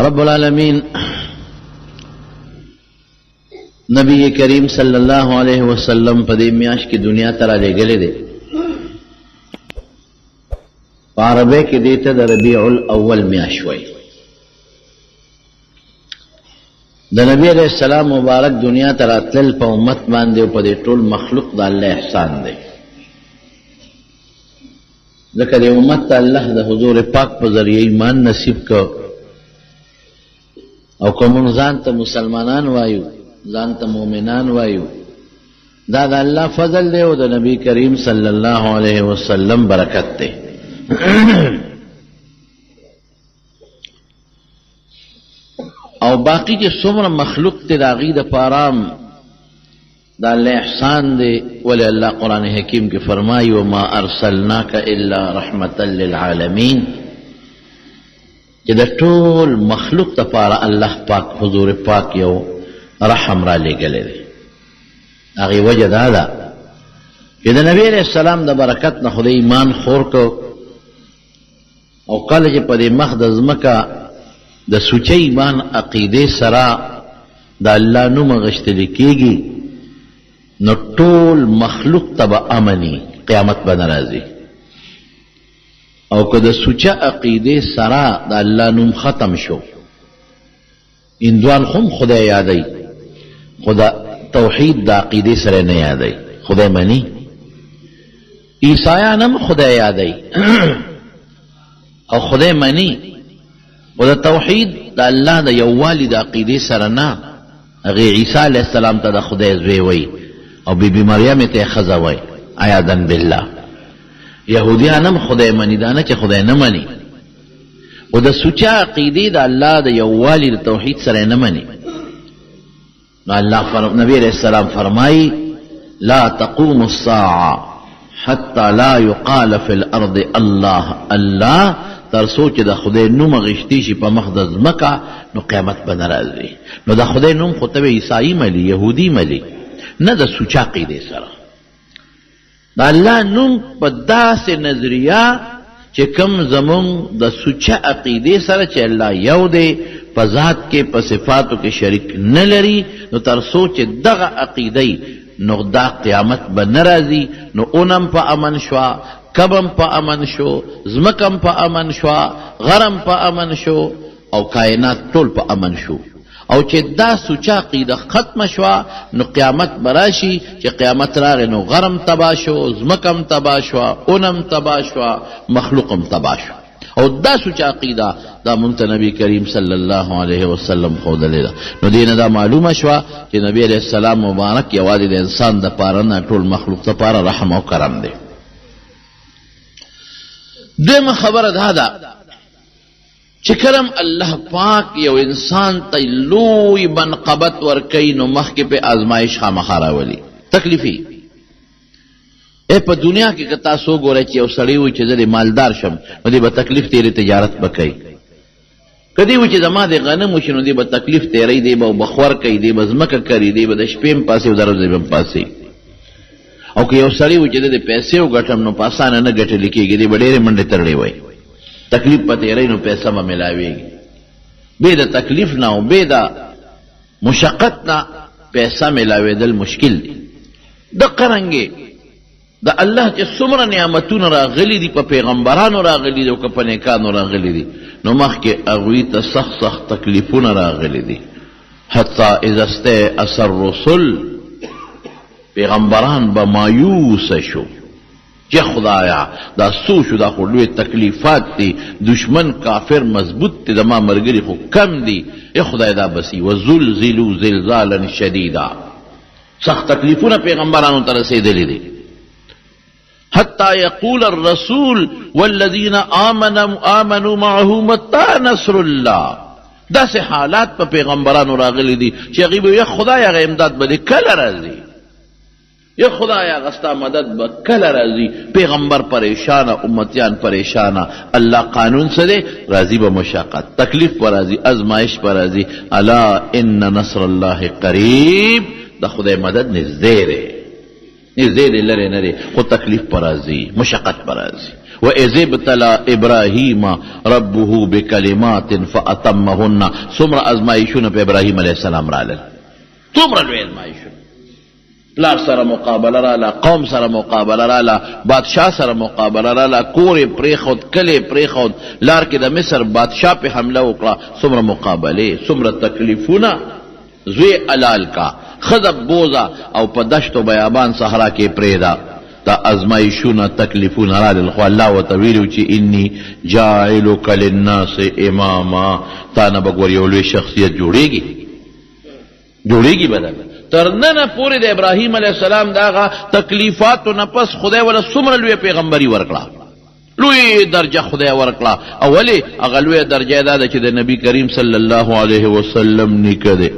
رب العالمین نبی کریم صلی اللہ علیہ وسلم په دې میاشت کې دنیا ته رالیږلی دی. په عربی کې دې ته د ربیع الاول میاشت وایي. د نبی علیہ السلام مبارک دنیا ته راتلل په امت باندې او په دې ټول مخلوق د الله احسان دی. ځکه دې امت ته الله د حضور پاک په ذریعه ایمان نصیب کړ او که مونږ ځان ته مسلمانان وایو، ځان ته مؤمنان وایو، دا د الله فضل دی او د نبی کریم صلی الله علیه وسلم برکت دی. او باقی چې څومره مخلوق ته د هغې دپاره دا الله احسان دی. ولی الله قرآن حکیم کې فرمایي وما ارسلناک الا رحمتا للعالمین، چې د ټول مخلوق دپاره الله پاک حضور پاک یو رحم را لېږلی دی. هغې وجه دا ده چې د نبی علیه السلام د برکت نه خدای ایمان خور کو او کله چې په دې مخ د ځمکه د سوچه ایمان عقیدې سره د الله نوم غښتلی کېږي نو ټول مخلوق ته به امني، قیامت به نه راځي. او که د سوچه عقیدې سره د الله نوم ختم شو، هندوان خو خدای یادوي خو د توحید د عقیدې سره نه یادوي، خدای مني. عیسایان هم خدای یادوي او خدای مني، خو د توحید د الله د یووالي د عقیدې سره نه. هغې عیسی علیه السلام ته د خدای زوی وایي او بیبي مریم ته یې ښځه وایي، عیاذا بالله. یهودیان هم خدای مني، دا نه چې خدای نه مني، خو د سوچه عقیدې د الله د یووالي د توحید سره نه مني. نو الله نبی علیہ السلام فرمائی لا تقوم الساعة حتى لا يقال في الارض الله الله، تر سوچ د خدای نوم غشتي شي په مخ د ځمکه نو قیامت به نه راځي. نو د خدای نوم خو ته عیسائی ملي، یهودي ملي، نه د سوچه عقیدې سره. د الله نوم په داسې نظریه چې کوم زمونږ د سوچه عقیدې سره چې الله یو دی، په ذات کې په صفاتو کې شریک نه لري، نو تر څو چې دغه عقیدې نو دا قیامت به نه راځي. نو اونم په امن شوه، کبم په امن شو، ځمکم په امن شوه، غرم په امن شو او کائنات ټول په امن شو. او چې دا سوچه عقیده ختمه شوه نو قیامت به راشي. چې قیامت راغی نو غرم تباه شو، ځمکم تباه شوه، اونم تباه شوه، مخلوقم تباه شو. او دا سوچه عقیده دا مونږ ته نبی کریم صلی الله علیه وسلم ښودلې ده. نو دې نه دا معلومه شوه چې نبی علیه السلام مبارک یوازې د انسان دپاره نه ټول مخلوق دپاره رحم او کرم دی. دویمه خبره دا ده چې کلم الله پاک یو انسان ته لوی منقبت ورکوي نو مخکې په آزمایش خامخا راولي، تکلیفي. په دنیا کې که تاسو وګورئ چې یو سړی وي چې زه د مالدار شم نو دی به تکلیف تیری، تجارت به کوي. که دی وي چې زما د غنم وشي نو دی به تکلیف تیری، دی به بخور کوي، دی به ځمکه کري، دی به د شپې هم پاسې او د ورځې به هم پاسې. او که یو سړی وي چې د پیسې وګټم نو په اسانه نه ګټلی کېږي، دی به ډېرې منډې ترړې وایي. تکلیف په تیری نو پیسه به ملاویږي. بې د تکلیف نه او بې د مشقت نه پیسه ملاوېدل مشکل دی. دقه رنګې د الله چې څومره نعمتونه راغلي دي، په پیغمبرانو راغلي دي او که په نیکانو راغلي دي، نو مخکې هغوی ته سخت سخت تکلیفونه راغلي دي. حتی اذا استیأس الرسل، پیغمبران به مایوسه شو چې خدایا دا څو شو، دا خو لوی تکلیفات دي، دشمن کافر مضبوط دی، زما ملګري خو کم دي، ای خدای دا بسی. وزلزلوا زلزالا شدیدا، سخت تکلیفونه پیغمبرانو ته رسېدلي دي. حتى يقول الرسول والذين آمنوا معه متى نصر الله، داسې حالات په پیغمبرانو راغلي دي چې هغوی به یا خدای هغه امداد به دې کله راځي، یا خدای هغه ستا مدد به کله راځي. پیغمبر پریشانه، امتیان پریشانه. الله قانون څه دی؟ راځي به مشقت، تکلیف به راځي، ازمایش به راځي. الا ان نصر الله قریب، د خدای مدد نږدې دی، نږدې دی، لرې نه دی، خو تکلیف به راځي، مشقت به راځي. وَإِذِ ابْتَلَى إِبْرَاهِيمَ رَبُّهُ بِكَلِمَاتٍ فَأَتَمَّهُنَّ سمر ازمائشونه په ابراهیم علیہ السلام رالل څومره لوی ازمائشونه پلار سره مقابله رااله قوم سره مقابله رااله بادشاه سره مقابله رااله کور پریخود کلی پریخود لار کې د مصر بادشاه په حمله وکړه څومره مقابله څومره تکلیفونه زوی علال کا خذب بوزا او په دشت و بیابان صحرا کې پریدا دا ازمائشونه تکلیفونه رااله خو الله وتعالى چې انی جاعلک للناس اماما تا نه بګور یو لوی شخصیت جوړیږي بدل تر نن پورې د ابراهیم علیه السلام داغه تکلیفات نه پس خدای ولا څومره لوی پیغمبري ورکړه لوی درجه خدای ورکړه اولی هغه لوی درجه دا چې د نبی کریم صلی الله علیه وسلم نکده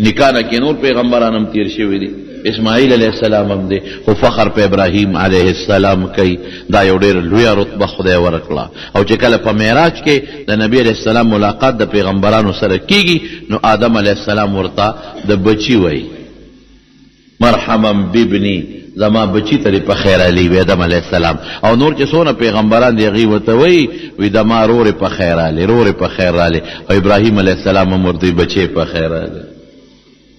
نکانه کې نور پیغمبران هم تیر شوي دي اسماعیل علیہ السلام هم دی خو فخر په ابراهیم علیہ السلام کوي دا یو ډېر لویه رتبه خدای ورکړه او چې کله په معراج کې د نبی علیہ السلام ملاقات د پیغمبرانو سره کیږي نو آدم علیہ السلام ورته د بچی وایي مرحبا بابنی زما بچی ته په خیر علی وی آدم علیہ السلام او نور چې څونه پیغمبران دی غي وته وی د ما رور په خیر علی رور په خیر علی او ابراهیم علیہ السلام هم ورته بچی په خیر علی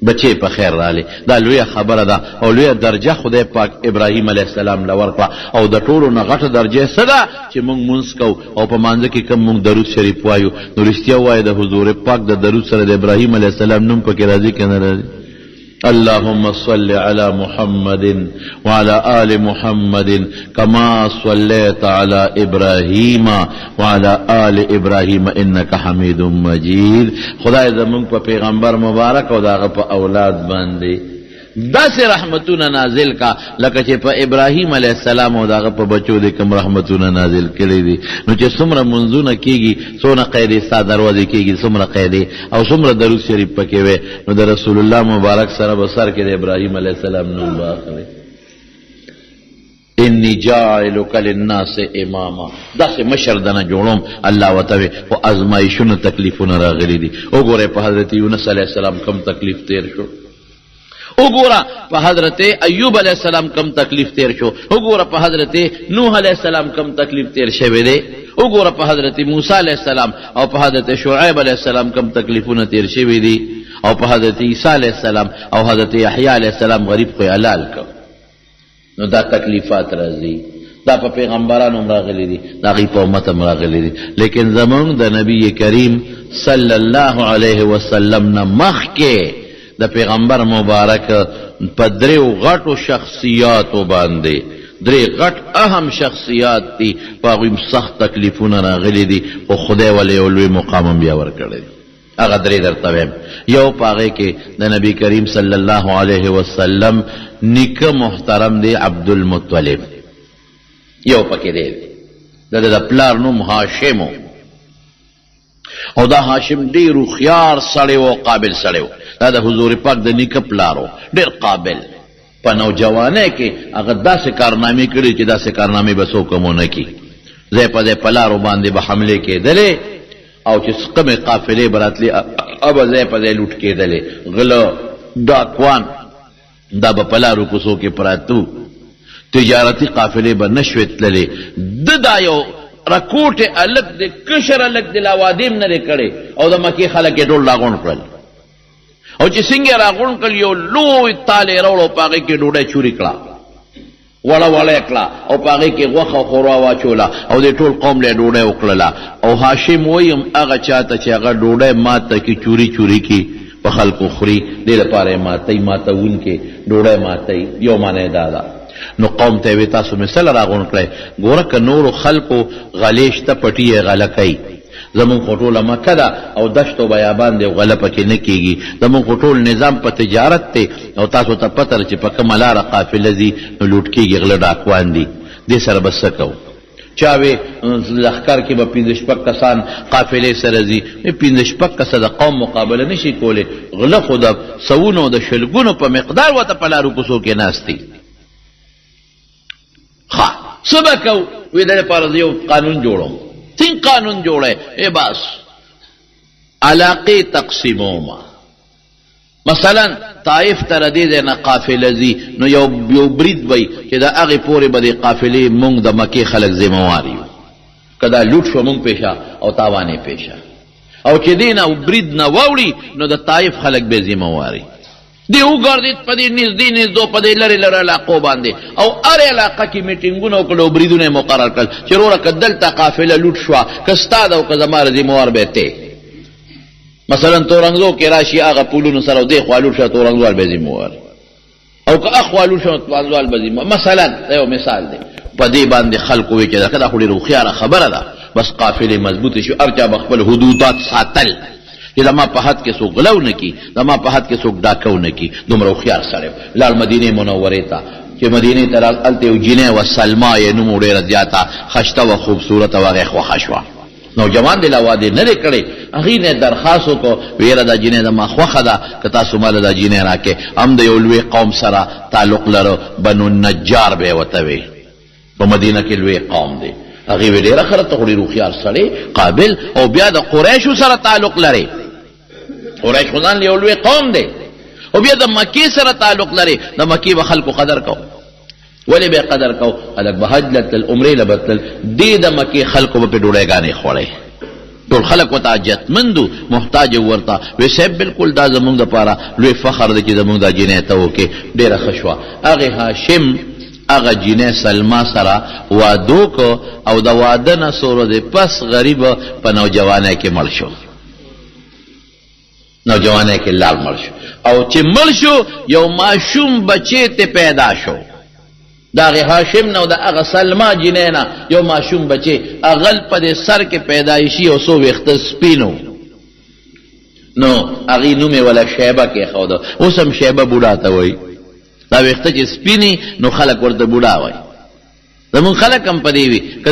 بچے په خیر رااله دا لویه خبره ده او لویه درجه خدای پاک ابراهیم علیه السلام لورکړه او د ټولو نه غټه درجه څه ده چې موږ مونځ کوو او په مانځه کې کوم موږ درود شریف وایو نو رښتیا وایي د حضور پاک د درود سره د ابراهیم علیه السلام نوم پکې راځي که نه راځي اللهم صل على محمد وعلى آل محمد كما صليت على إبراهيم وعلى آل إبراهيم إنك حميد مجيد خدای زمون په پیغمبر مبارک او داغه په اولاد باندې داسې رحمتونه نازل کا لکه چې په ابراهیم علیه السلام او داغه په بچو دې کوم رحمتونه نازل کړي دي نو چې څومره منځونه کیږي څونه قیدې ستا دروازې کیږي څومره قیدې او څومره درود شریف پکې وي نو د رسول الله مبارک سره به سر کې د ابراهیم علیه السلام نوم واخلي انی جاعلک للناس اماما داسې مشر دنه جوړوم الله وتعالى خو ازمایښونه تکلیفونه راغلي دي وګورئ په حضرت یونس علیه السلام کم تکلیف تیر شو وګوره په حضرت ایوب علیہ السلام کم تکلیف تیر شو وګوره په حضرت نوح علیہ السلام کم تکلیف تیر شوی دی وګوره په حضرت موسی علیہ السلام او په حضرت شعیب علیہ السلام کم تکلیفونه تیر شوی دي او په حضرت عیسی علیہ السلام او حضرت یحیی علیہ السلام غریب خو حلال کو نو دا تکلیفات راځي دا په پیغمبرانو راغلي دي دا غي په امت راغلي دي لیکن زمون د نبی کریم صلی الله علیه وسلم نه مخکې د پیغمبر مبارک په دریو غټو شخصیاتو باندې درې غټ اهم شخصیات دي په هغوی سخت تکلیفونه راغلي دي خو خدای ولې یو لوی مقام بیا ورکړی دی هغه درې درته وایم یو په هغې کې د نبی کریم صلی الله علیه وسلم نیکه محترم دی عبدالمطلب یو پکې دی د پلار نوم هاشم او دا هاشم ډېر هوښیار سړی و قابل سړی و دا د حضور پاک د نیکه پلار و ډېر قابل په نوجوانۍ کې هغه داسې کارنامې کړي چې داسې کارنامې به څوک هم ونه کړي ځای په ځای په لارو باندې به حملې کېدلې او چې کمې قافلې به راتلې به ځای په ځای لوټ کېدلې غله ډاکوان دا به په لارو کوڅو کې پراتو تجارتي قافلې به نه شوې تللې د دا یو رکوټ الګ د کشر الګ د لاوادیم نه کړي او د مکې خلک ټول لاغون کړل او چې څنګه راغون کړل یو لوی تاله راوړو پاګه کې ډوډۍ چوری کړه وړه وړه کړه او پاګه کې غوخه خورا واچولا او د ټول قوم له ډوډۍ وکړه او هاشم ویم هغه چاته چې هغه ډوډۍ ماته کې چوری کې په خلکو خوري دې لپاره ماته ون کې ډوډۍ ماته یو معنی دا نو قوم ته وی تاسو مثال راغون کړئ ګوره که نورو خلکو غلیش ته پټي غله کوي زمون خټوله مکه ده او دشت و بیابان دی غله پکې نه کېږي زمون خټول نظام په تجارت دی او تاسو ته پته چې په کومه لاره قافله ځي نو لوټ کېږي غله ډاکوان دي دې سره به څه کوو چاوې لښکر کې به 15 کسان قافلې سره ځي 15 کسه د قوم مقابله نشي کولی غله خو د سوونو د شلګونو په مقدار ورته په لارو کوڅو کې ناست دي څه به کوو وی د لپاره یو قانون جوړوم څنګه قانون جوړی بس علاقې تقسیمومه مثلا طائف ته ردې دی نه قافله ځي نو یو برید وی چې د هغې پورې به د قافلې مونږ د مکې خلک ذموار یو که دا لوټ شو مونږ پیشه او تاوانې پیشه او چې دې نه برید نه واوړي نو د طائف خلک به ذمواري دی وګرځېد په دې نږدې په دې لرې لرې علاقو باندې او هر علاقه کې میټینګونه وکړل او بریدونه یې مقرر کړل چې وروره که دلته قافله لوټ شوه که ستا ده او که زما ذموار به ته مثلا تورنګزو کې راشي هغه پولونو سره او دې خوا لوټ شه تورنګزوال به ذموار او که اخوا لوټ شه تورنګزوال به ذموار مثلا یو مثال دی په دې باندې خلکو وایي چې دا خو ډېره هوښیاره خبره ده بس قافلې مضبوطې شو هر چا به خپل حدودات ساتل چې زما په حد کې څوک غلو نه کي زما په حد کې څوک ډاکو نه کي دومره هوښیار سړی لاړ مدینې منورې ته چې مدینې ته هلته یو جینۍ وه سلما یې نوم ډېره زیاته خشته وه خوبصورته وه هغې خوښه شوه نوجوان دی لا واده نه دی کړی هغې نه درخواست وکړو ویره دا جینۍ زما خوښه ده که تاسو ماله دا جینۍ راکې هم د یو لوی قوم سره تعلق لرو بنو نجار به یې ورته وی په مدینه کې لوی قوم دی هغې وی ډېره ښه ته خو ډېر هوښیار سړی قابل او بیا د قریشو سره تعلق لرې قریش خو ځان یو لوی قوم دی او بیا د مکې سره تعلق لرې د مکې به خلکو قدر کو ولې به قدر کو خلک به حج لتل عمرې له به تلل دې د مکې خلکو به پې ډوډۍ خوړی ټول خلک ورته حاجتمندو محتاج ورته وی صاحب بلکل دا زمونږ دپاره لوی فخر دی چې زمونږ دا جینۍ ته وکړې ډېره ښه شوه هغې هاشم هغه جینۍ سلما سره واده کو او د واده نه څو ورځې پس غریب په نوجوانی کې مړ شو نوجوانی کې لال مړ شو او چې مړ شو یو ماشوم بچی ته پیدا شو د هغې هاشم نه او د هغه سلما جینۍ نه یو ماشوم بچی اغل په دې سر کې پیدایشي او څو ویښته سپینو نو هغې نوم یې وله شیبه کېښوده اوس هم شیبه بوډا ته وایي دا ویښته چې سپینې نو خلک ورته بوډا وایي زمونږ خلک هم په دې وي که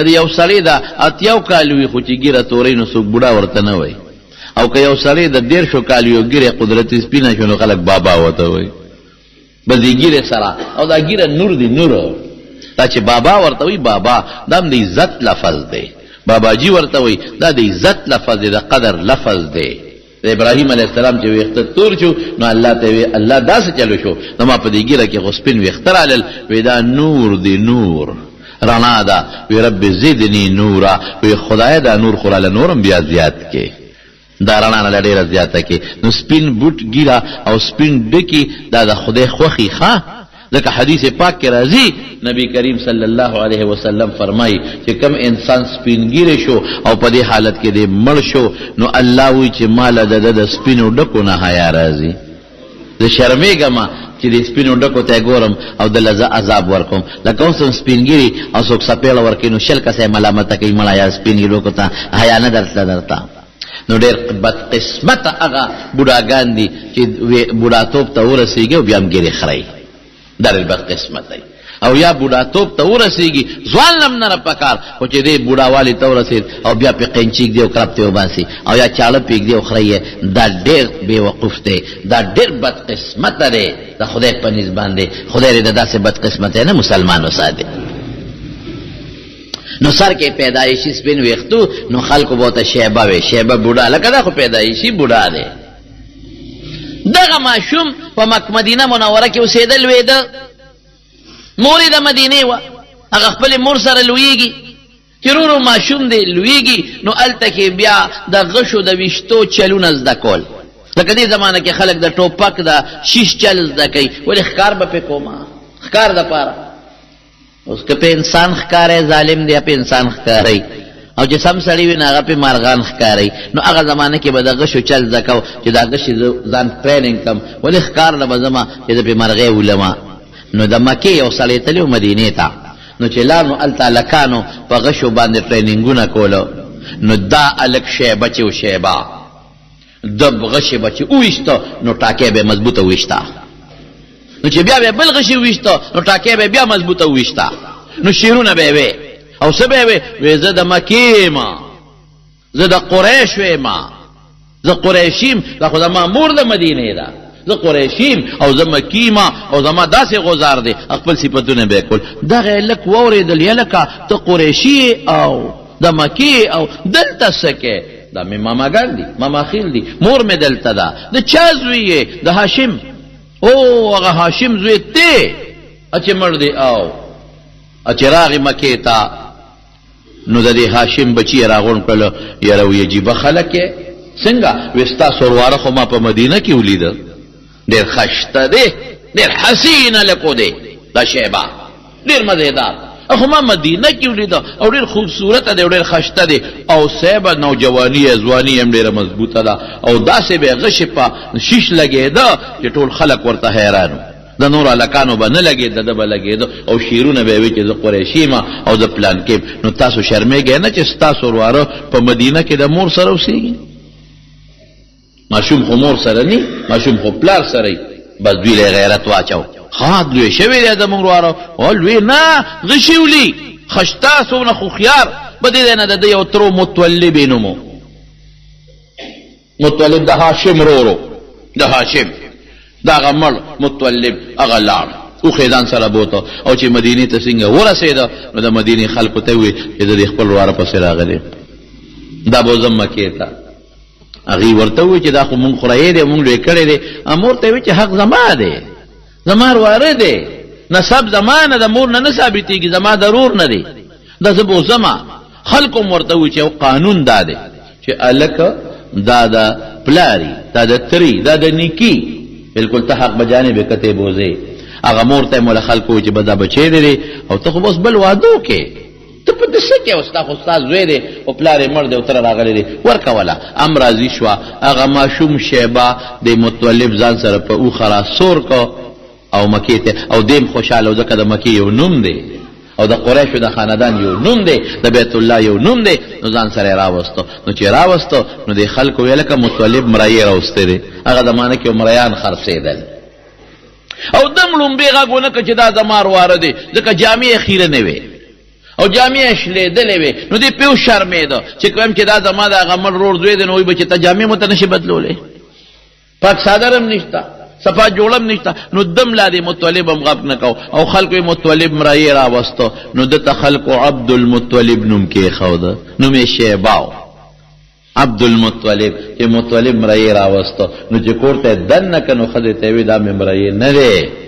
د یو سړی د اتیاو کال وي خو چې ږیره تورۍ نو څوک بوډا ورته نه وایي او که یو سړی د 150 کال وي او ږیره قدرتي سپینه شو نو خلک بابا ورته وایي بس دې ږیرې سره او دا ږیره نور دی نور دا چې بابا ورته وایي بابا دا هم د عزت لفظ دی باباجي ورته وایي دا د عزت لفظ دی د قدر لفظ دی د ابراهیم علیه السلام چې ویښته تور شو نو الله ته وی الله داسې چلو شو نو ما په دې ږیره کې خو سپین ویښته رالل وی دا نور دی نور رڼا ده وی رب زدني نورا وی خدای دا نور خو راله نور هم بیا زیات کې دا رڼا نه ډېره زیاته کې نو سپین بوټ ږیره او سپین ډکي دا د خدای خوښي ښه ځکه حدیث پاک کې راځي نبی کریم صلی الله علیه وسلم فرمایي چې کم انسان سپینګیری شو او په دې حالت کې دې مړ شو نو الله وایي چې ماله د سپینو ډکو نه حیا راځي زه شرمېږم چې د سپینو ډکو ته ګورم او دله زه عذاب ورکوم لکه اوس هم سپینګیري او څوک سپېړه ورکوي نو شل کسه یې ملامته کوي مړه یا سپینګیرو کو ته حیا نه درته نو ډېر بدقسمته هغه بوډاګان دي چې بوډاتوب ته ورسېږي او بیا هم ګیرې خرئ دا ډېر بدقسمت دی او یا بوډاتوب ته ورسېږي ځوان لم نه پکار خو چې دې بوډاوالي ته ورسېد او بیا پې قینچیک دی او کرپ ته وباسي او یا چاړه پرېږدي او خرئ دا ډېر بېوقوف دی دا ډېر بدقسمته دی د خدای په نسبت باندې خدای دې د داسې بدقسمتی نه مسلمان وساتي نو سر کې پیدایشي سپین ویښتو نو خلکو به ورته شیبه وی شیبه بوډا لکه دا خو پیدایشي بوډا دی دغه ماشوم په مدینه منوره کې اوسېدل ویده مور یې د مدینې وه هغه خپلې مور سره لویږي چې ورو ماشوم دی لویږي نو هلته کې بیا د غشو د ویښتو چلونه زده کول لکه دې زمانه کې خلک د ټوپک د شیش چل زده کوي ولې ښکار به پې کومه ښکار دپاره اوس که په انسان ښکاری ظالم دی په انسان ښکاری او چې سم سړی وي نو هغه پې مارغان ښکاری نو هغه زمانه کې به د غشو چل زده کو چې دا غشې ځان ټریننګ کړم ولې ښکار له به ځمه چې زه پې مرغۍ ولمه نو د مکې یو سړی تللی و مدینې ته نو چې لاړ نو هلته هلکانو په غشو باندې ټریننګونه کولو نو دا هلک شیبه چې و شیبه د غشې به چې وویشته نو ټاکۍ به یې مضبوطه وویشته نو چې بیا به بل غشي وویشته نو ټاکۍ به بیا مضبوطه وویشته نو شعرونه به یې وی او څه به یې وی زه د مکې یم زه د قریش یم زه قریشیم دا خو زما مور د مدینې ده زه قریشیم او زه مکې یم او زما داسې غزار دی خپل صفتونه به یې کول دغه یې لږ واورېدل یا لکه ته قریشي او د مکې او دلته څه کې دا مې ماماګان دي ماماخیل دي مور مې دلته ده د چا زوی یې د هاشم او هغه هاشم زوی ته چې مړ دی او چې راغی مکې ته نو د دې هاشم بچی راغون کړل یاره وی عجیبه خلک یې څنګه وستا سورواره خو ما په مدینه کې ولیده ډېر خشته دی ډېر حسینه لکو دی دا شیبه ډېر مزیدار اخو ما مدینه کې ولیده او ډېر خوبصورته دی او ډېر خشته دی او صحبه نوجواني ځواني هم ډېره مضبوطه ده او داسې به غشې په شیش لګېده چې ټول خلک ورته حیران د نور هلکانو به نه لګېده ده به لګېده او شعرونه به یې وي چې زه قریشي یم او زه پلان کې نو تاسو شرمېږئ نه چې ستاسو ورواره په مدینه کې د مور سره اوسېږي ماشوم خو مور سره نی ماشوم خو پلار سره ای بس دوی له غیرت واچو ها دوی شوی دی د مونږ واره او لوی نه غشیولی خشتا سونه خو خيار بده نه د یو ترو متولب نومو متولب د هاشم رورو د هاشم دا غمل متولب اغلام او خیدان سره بوته او چې مدینه ته څنګه ورسېده نو د مدینه خلکو ته وی چې د خپل واره پسې راغلي دا بوزم مکې ته اغي ورته وی چې دا خو مونږ خورای دی مونږ لې کړی دی امور ته وی چې حق زما دی زما واره دی نسب زمانه د مور نه ثابتېږي زما ضرور نه دی د زبو زما خلکو ورته وی چې قانون دا دی چې الک دا د پلاری دا د تری دا د نیکی بالکل ته حق بجانب کته بوزي هغه مور ته مول خلکو چې بدا بچی دی او ته خو بس بل وادو کې ته په دسه کې اوستا خو استاد زوی دی او پلار مړ دی او تر راغلی دی ورکولا امراضی شو هغه ماشوم شیبه د متولب ځان سره په او خرا سور کو او مکې ته او دیم خوشاله او ځکه د مکې یو نوم دی او د قریشو د خاندان یو نوم دی د بیت الله یو نوم دی نو ځان سره راوستو نو چې راوستو نو د خلکو ویل که متولب مرای راوسته دی هغه زمانه کې مریان خرڅېدل او دم لومبې غږونه که چې دا زما واره دی ځکه جامې خیره نه وي او جامې شلیدلې وي نو دې پیو شرمېده چې کوم چې دا زما د هغه مړ رور زوی دی نو وایي به چې ته جامې مو ته نشي بدلولی پاک صادر هم نشته صفا جوړم نشته نو دم لا دې متولب هم غب نه کو او خلکو یې متولب مرایې راوستو نو دته خلکو عبدالمطلب نوم کېښوده نوم یې شیباو عبدالمطلب چې متولب مرایې راوستو نو چې کور ته دننه که نو ښځې ته یې وي دا مې مرایې نه دی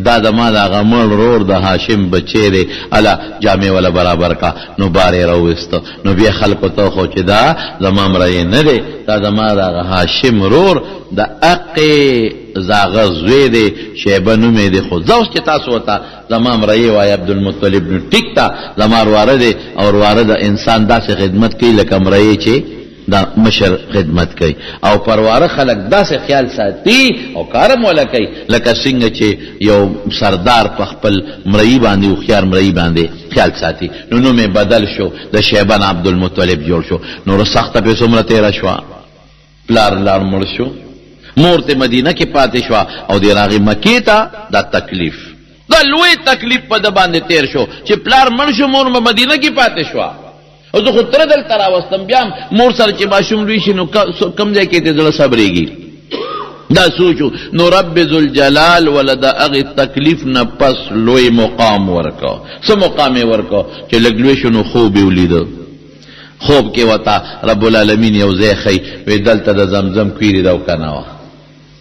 دا زما د هغه مړ رور د هاشم بچی دی اله جامې وله برابر کا نو بار یې راوویسته نو بیا خلکو ته خو چې دا زما مرایې نه دی دا زما د هغه هاشم رور د اقې زاغه زوی دی شیبه نومې دی خو زه اوس چې تاسو ورته زما مرایې وایي عبدالمطلب نو ټیک ته زما ورواره دی او ورواره د انسان داسې خدمت کوي لکه مرایې چې دا مشر خدمت کوي او پرواره خلک داسې خیال ساتي او کارم ولا کوي لکه څنګه چې یو سردار په خپل مرئی باندې او خيار مرئی باندې خیال ساتي نو نومې بدل شو د شیبان عبدالمطلب جوړ شو نو سخته په څومره تیر شو پلار لار مړ شو مور ته مدینه کې پاتې شو او د راغي مکې ته دا تکلیف دا لوی تکلیف په د باندې تیر شو چې پلار مړ شو مور مدینه کې پاتې شو او زه خو تر دلته راوستم بیا مور سره چې ماشوم لوی شي نو کم ځای کې ته زړه صبرېږي دا سوچو نو رب ذوالجلال ولد هغې تکلیف نه پس لوی مقام ورکو څه مقام یې ورکو چې لږ لوی شو نو خوب یې ولیده خوب کې ورته رب العالمین یو ځای ښیي وایي دلته د زمزم کویرې ده او که نه وه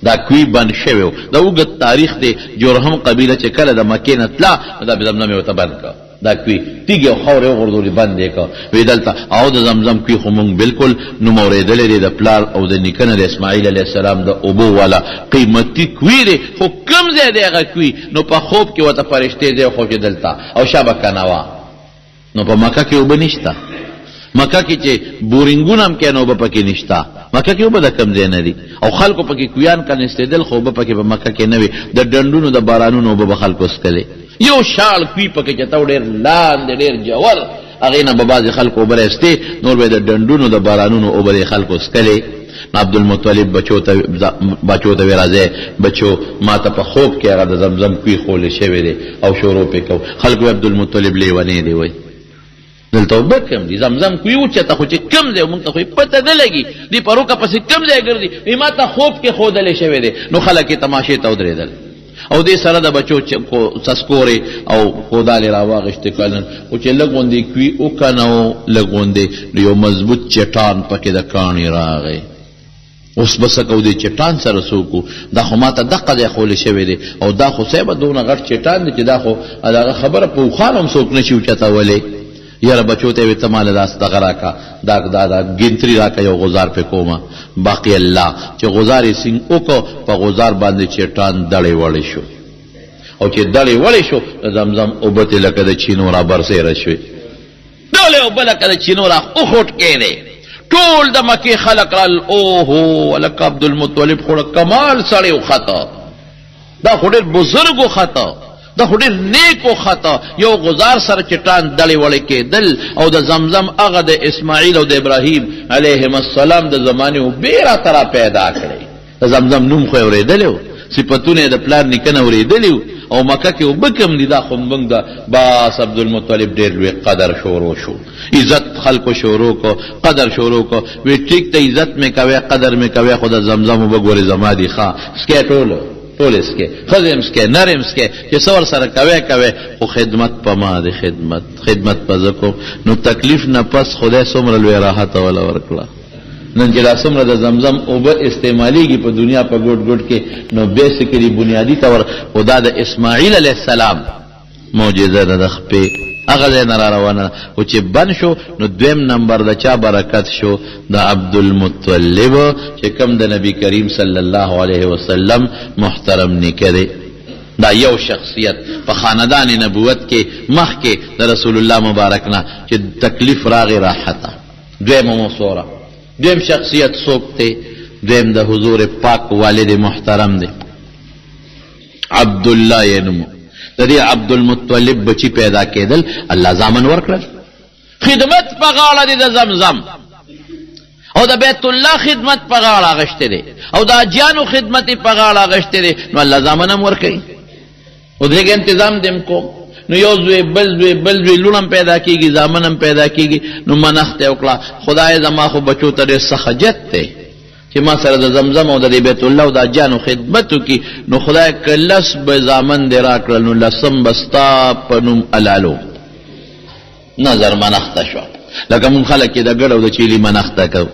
دا کوی بند شوی و دا اوږد تاریخ دی جرهم قبیله چې کله د مکې نه تله نو دا زمزم یې ورته بند کړه دا کوي تیږې او خاورې وغورځولې بند یې کړه وایي دلته او د زمزم کوي خو مونږ بالکل نوم اورېدلی دی د پلار او د نیکه نه د اسماعیل علیه السلام د اوبو والا قیمتي کوي دی خو کوم ځای دی هغه کوي نو په خوب کې ورته فرشتې دی خو چې دلته او شابه کنوا نو په مکه کې اوبه نشته مکه کې چې بورینګونه هم کې نو اوبه پکې نشته مکه کې اوبه د کم ځای نه دي او خلکو پکې کویان کنستېدل خو اوبه پکې په مکه کې نه وي د ډنډونو د بارانونو اوبه به خلکو څکلې یو شال کوي پکې چې ته ډېر لاندې ډېر جوړ هغې نه به بعضې خلکو اوبه راایستې نور به د ډنډونو د بارانونو اوبه د خلکو څکلې عبدالمطلب بچو ته وی راځئ بچو ما ته په خوب کې هغه د زمزم کوي خولی شوی دی او شروع پې کو خلکو عبدالمطلب لیونی دی وایي دلته اوبه کم دي زمزم کوي وچته خو چې کم دی مونږ ته خو پته نه لګي دې په روکه پسې کم ځای ګرځي وایي ما ته خوب کې ښودلی شوی دی نو خلک یې تماشې ته ودرېدل او دې سره د بچو سسکورې او کودالې راواغېستې کلن خو چې لږ غوندې کوي وکنه لږ غوندې یو مضبوط چټان پکې د کاڼي راغی. اوس به څه کوو دې چټان سره څوک دا خو ما ته دقه دی ښولی شوی دی او دا خو صیبه دونه غټ چټان دی چې دا خو دغه خبره په اوښان هم څوک نه شي اوچتولی. یاره بچو ته یې وې ته ماله داس دغه راکه دا ګنتري راکه یو غزار پې کومه. باقي الله چې غزار یې سینګ وکړو په غزار باندې چټان دړې وړې شو او چې دړې وړې شو د زمزم اوبه ترې لکه د چینو را برسېره شوې ډولې اوبه لکه د چینو را وخوټ کېدې. ټول د مکې خلق رال اوهو ولکه عبدالمطلب خو کمال سړی وخته دا خو ډېر بزرګ وخته دا خو ډېر نیک وخته یو غزار سره چټان دړې وړې کېدل او د زمزم هغه د اسماعیل او د ابراهیم علیهم السلام د زمانې اوبې راته را پیدا کړې. د زمزم نوم خو یې اورېدلی و صفتونه یې د پلار نیکه نه اورېدلي و او مکه کې اوبه کم دي دا خو موږ د باس عبدالمطلب ډېر لوی قدر شروع شو عزت خلکو شروع کو قدر شروع کو وی ټیک ته عزت مې کوې قدر مې کوې خو د زمزم اوبه ګورې زما دي ښه سکې ټول اسکې ښځې هم سکې نر هم سکې چې څه ورسره کوې خو خدمت په ما دی خدمت په زه کوم. نو تکلیف نه پس خدای څومره لوی راحته وله ورکړه. نن چې دا څومره د زمزم اوبه استعمالیږي په دنیا په ګوټ ګوټ کې نو بیسیکلي بنیادي طور خدا د اسماعیل علیه السلام معجزه ده د خپې هغه ځای نه را روانه خو چې بند شو نو دویم نمبر د چا برکت شو د عبدالمطلب چې کم د نبی کریم صلی الله علیه وسلم محترم نیکه دی. دا یو شخصیت په خاندان نبوت کې مخکې د رسول الله مبارک نه چې تکلیف راغی راحته. دویم شخصیت څوک دی؟ دویم د حضور پاک والد محترم دی عبدالله یې نوم د دې عبدالمطلب بچی پیدا کېدل الله زامن ورکړل. خدمت په غاړه دی د زمزم او د بیت الله خدمت په غاړه اغشته دی او د اجیانو خدمت په غاړه اغشته دی نو الله زامن هم ورکړي او دغه تنظیم دیم کو نو یو زوی بل زوی لونم پیدا کیږي زامنم پیدا کیږي نو منښت وکړه خدای زما خو بچو ته ډېر سخجت دی چې ما سره د زمزم او د بیت الله او د اجیانو خدمت وکړي نو خدای که لس به زامن دې راکړل نو لسم به ستا په نوم الالو نظر منښته شو لکه مونږ خلک چې د ګډ او د چیلي منښته کوو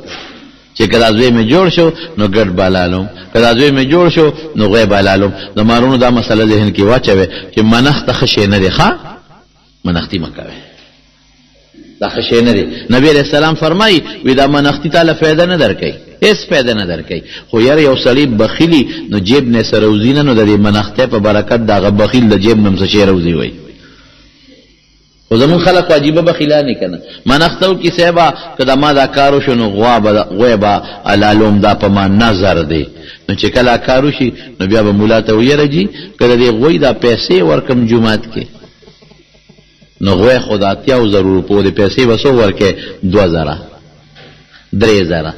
چې که دا زوی مې جوړ شو نو ګډ به الالوم که دا زوی مې جوړ شو نو غوی به الالوم. د مارونو دا مسله ذهن کې واچوئ چې منښته ښه شی نه دی ښه منښتي مه کوئ دا ښه شی نه دی. نبی علیه السلام فرمایي وی دا منښتي تاله فایده نه درکوي هېڅ فایده نه درکوي خو یاره یو سړی بخیلي نو جیب نه څه روزي نه نو د دې منښتۍ په برکت د هغه بخیل د جیب نه هم څه شی روزي وایي. خو زمون خلق عجیبه بخیلانې که نه منښته وکړي صاحبه که د ما دا کار وشو نو غوی به الالوم دا په ما نظر دی نو چې کله کار وشي نو بیا به مولا ته ویره جي که د دې غوی دا پیسې ورکم جومات کې نو غوی خو د 80,000 روپو د پیسې به څو ورکې 2,000 3,000